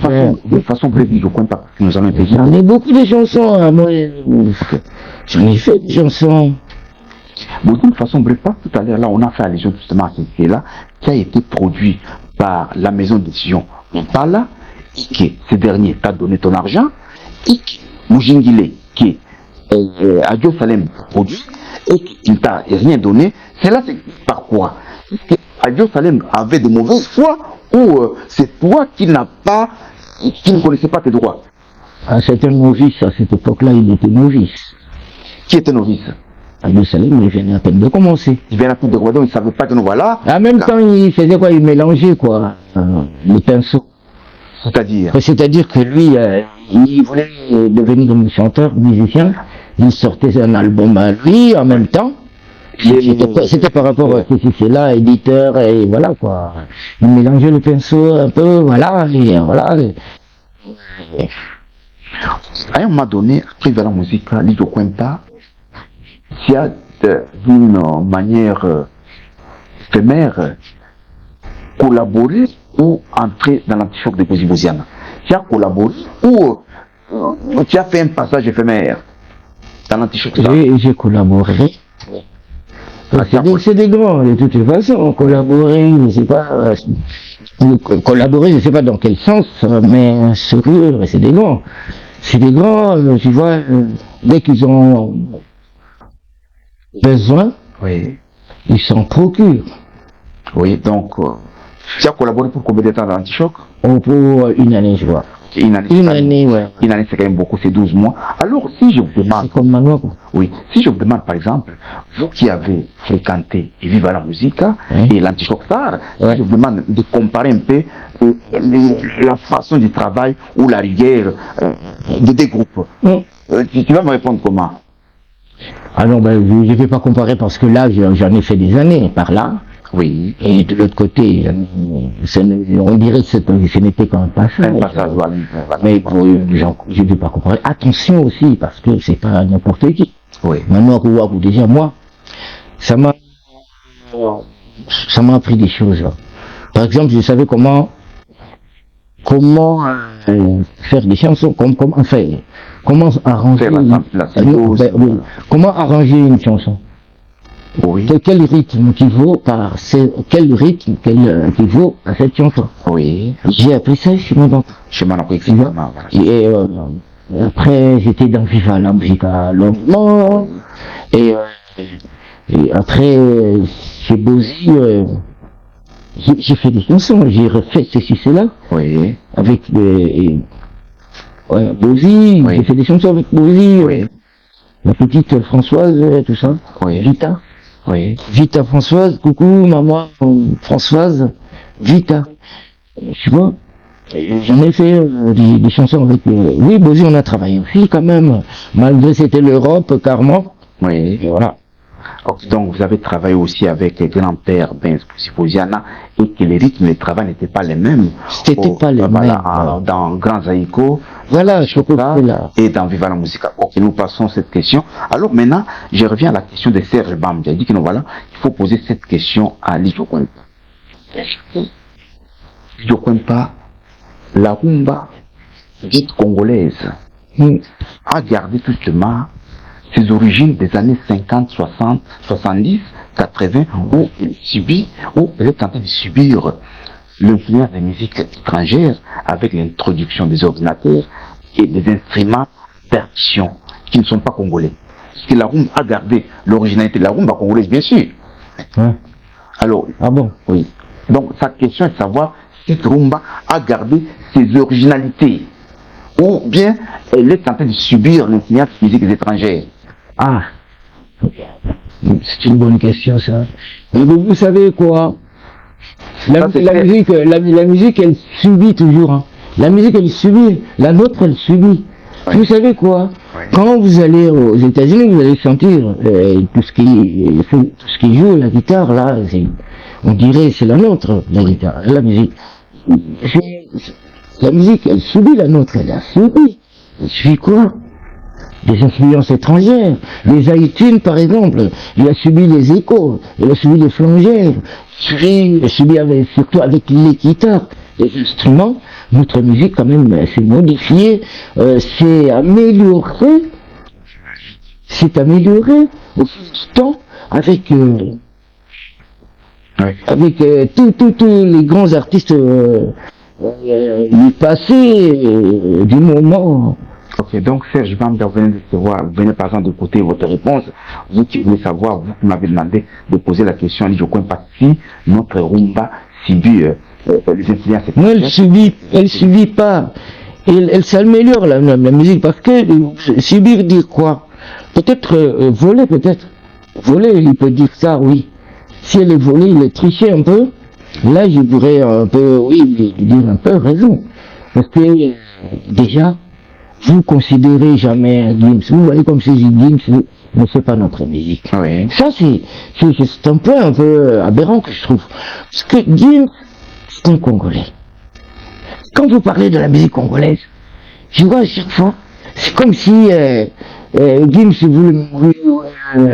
façon prévue, je ne crois pas que nous allons payer. J'en ai beaucoup de chansons, hein, moi, j'en ai fait des chansons. Bon, d'une façon bref, tout à l'heure, là, on a fait allusion justement à ce là qui a été produit par la maison d'édition Impala, et que ce dernier t'a donné ton argent, et que Mujingile, qui est Adio Salem produit, et qu'il ne t'a rien donné, c'est là, c'est par quoi? Est-ce que Adio Salem avait de mauvaises foi, ou c'est toi qui n'as pas, qui ne connaissais pas tes droits? Ah, c'était un novice, à cette époque-là, il était novice. Qui était novice? Adio Salem, il venait à peine de commencer. Il venait à peine de commencer, donc il ne savait pas que nous voilà. En même temps, il faisait quoi? Il mélangeait, quoi, les pinceaux. C'est-à-dire que lui, il voulait devenir un chanteur, musicien. Il sortait un album à lui, en même temps. C'était par rapport à c'est là, éditeur, et voilà, quoi. Il mélangeait le pinceau un peu, voilà, et voilà. À un moment donné, après vers la musique, Lido Quenta, qui a d'une manière éphémère collaboré ou entré dans l'antichoc de Bozibosiana. Tu as collaboré ou tu as fait un passage éphémère dans l'antichoc? J'ai collaboré. C'est des grands, de toute façon, collaborer, je sais pas, collaborer, je sais pas dans quel sens, mais c'est des grands. C'est des grands, tu vois, dès qu'ils ont besoin, oui, ils s'en procurent. Oui, donc, tu as collaboré pour combien de temps dans l'antichoc? Pour une année, je vois. Une année, ouais. Une année, c'est quand même beaucoup, c'est 12 mois. Alors, si je vous demande... C'est comme Manoir. Oui, si je vous demande, par exemple, vous qui avez fréquenté et Viva la Musica et l'antichoc Star, si je vous demande de comparer un peu la façon du travail ou la rigueur de des groupes, tu vas me répondre comment? Ah non, je ne vais pas comparer parce que là, j'en ai fait des années par là. Oui. Et de l'autre côté, on dirait que ce n'était qu'un passage. Voilà. Mais je ne vais pas comparer. Attention aussi, parce que c'est pas n'importe qui. Oui. Maintenant, déjà, moi, ça m'a appris des choses. Là. Par exemple, je savais comment faire des chansons, comment arranger, comment arranger une chanson. Oui. Quel rythme qui vaut à cette chanson. Oui. J'ai appris ça chez mon oncle. Chez mon oncle, exactement. Et après, j'étais dans Viva la Musica longuement. Et après, chez Bozy, j'ai fait des chansons. J'ai refait ceci, cela. Oui. Avec Bozy. Oui. J'ai fait des chansons avec Bozy. Oui. La petite Françoise, tout ça. Oui. Vita. Oui. Vita Françoise, coucou maman Françoise, Vita. Tu vois, J'en ai fait des chansons avec... oui, Bozy, on a travaillé aussi quand même, malgré c'était l'Europe, carrément. Oui. Et voilà. Donc vous avez travaillé aussi avec grand-père Ben Siposiana et que les rythmes de travail n'étaient pas les mêmes. C'était pas les mêmes. Dans Grand Zaïko. Voilà, je trouve là. Et dans Viva la Musica. Ok, nous passons cette question. Alors maintenant, je reviens à la question de Serge Bam. J'ai dit que nous voilà, il faut poser cette question à Lidio Kwempa. Lidio Kwempa, la rumba dite congolaise a gardé tout simplement ses origines des années 50, 60, 70, 80, où elle est en train de subir l'influence des musiques étrangères avec l'introduction des ordinateurs et des instruments percussion qui ne sont pas congolais. Parce que la rumba a gardé l'originalité de la rumba congolaise, bien sûr. Ouais. Alors, ah bon? Oui. Donc, sa question est de savoir si cette rumba a gardé ses originalités ou bien elle est en train de subir l'influence des musiques étrangères. Ah, c'est une bonne question ça. Mais vous savez quoi? La musique elle subit toujours. Hein. La musique elle subit, la nôtre elle subit. Oui. Vous savez quoi? Oui. Quand vous allez aux États-Unis, vous allez sentir tout ce qui joue la guitare là, on dirait c'est la nôtre, la guitare, la musique. La musique elle subit la nôtre, elle a subi. Elle suit quoi? Des influences étrangères. Les iTunes, par exemple, il a subi les échos, il a subi les flangères, il a subi surtout avec les guitares, les instruments. Notre musique, quand même, s'est modifiée, s'est améliorée au fil du temps avec tous les grands artistes du passé, du moment. Ok, donc Serge Bamba, vous venez par exemple d'écouter votre réponse. Vous qui voulez savoir, vous qui m'avez demandé de poser la question à Lidio Kwempa si notre rumba subit les influences. Non, elle subit pas. Elle s'améliore la musique parce que subir dire quoi? Peut-être voler, peut-être. Voler, il peut dire ça, oui. Si elle est volée, il est triché un peu. Là, je dirais un peu, oui, dire un peu raison. Parce que déjà, vous considérez jamais Gims. Vous voyez comme si Gims ne fait pas notre musique. Oui. Ça, c'est un peu aberrant que je trouve. Parce que Gims, c'est un Congolais. Quand vous parlez de la musique congolaise, je vois à chaque fois, c'est comme si Gims,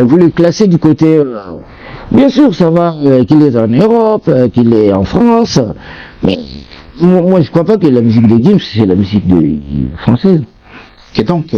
vous le classez du côté... bien sûr, ça va qu'il est en Europe, qu'il est en France, mais moi je crois pas que la musique de Gims, c'est la musique française. Et donc,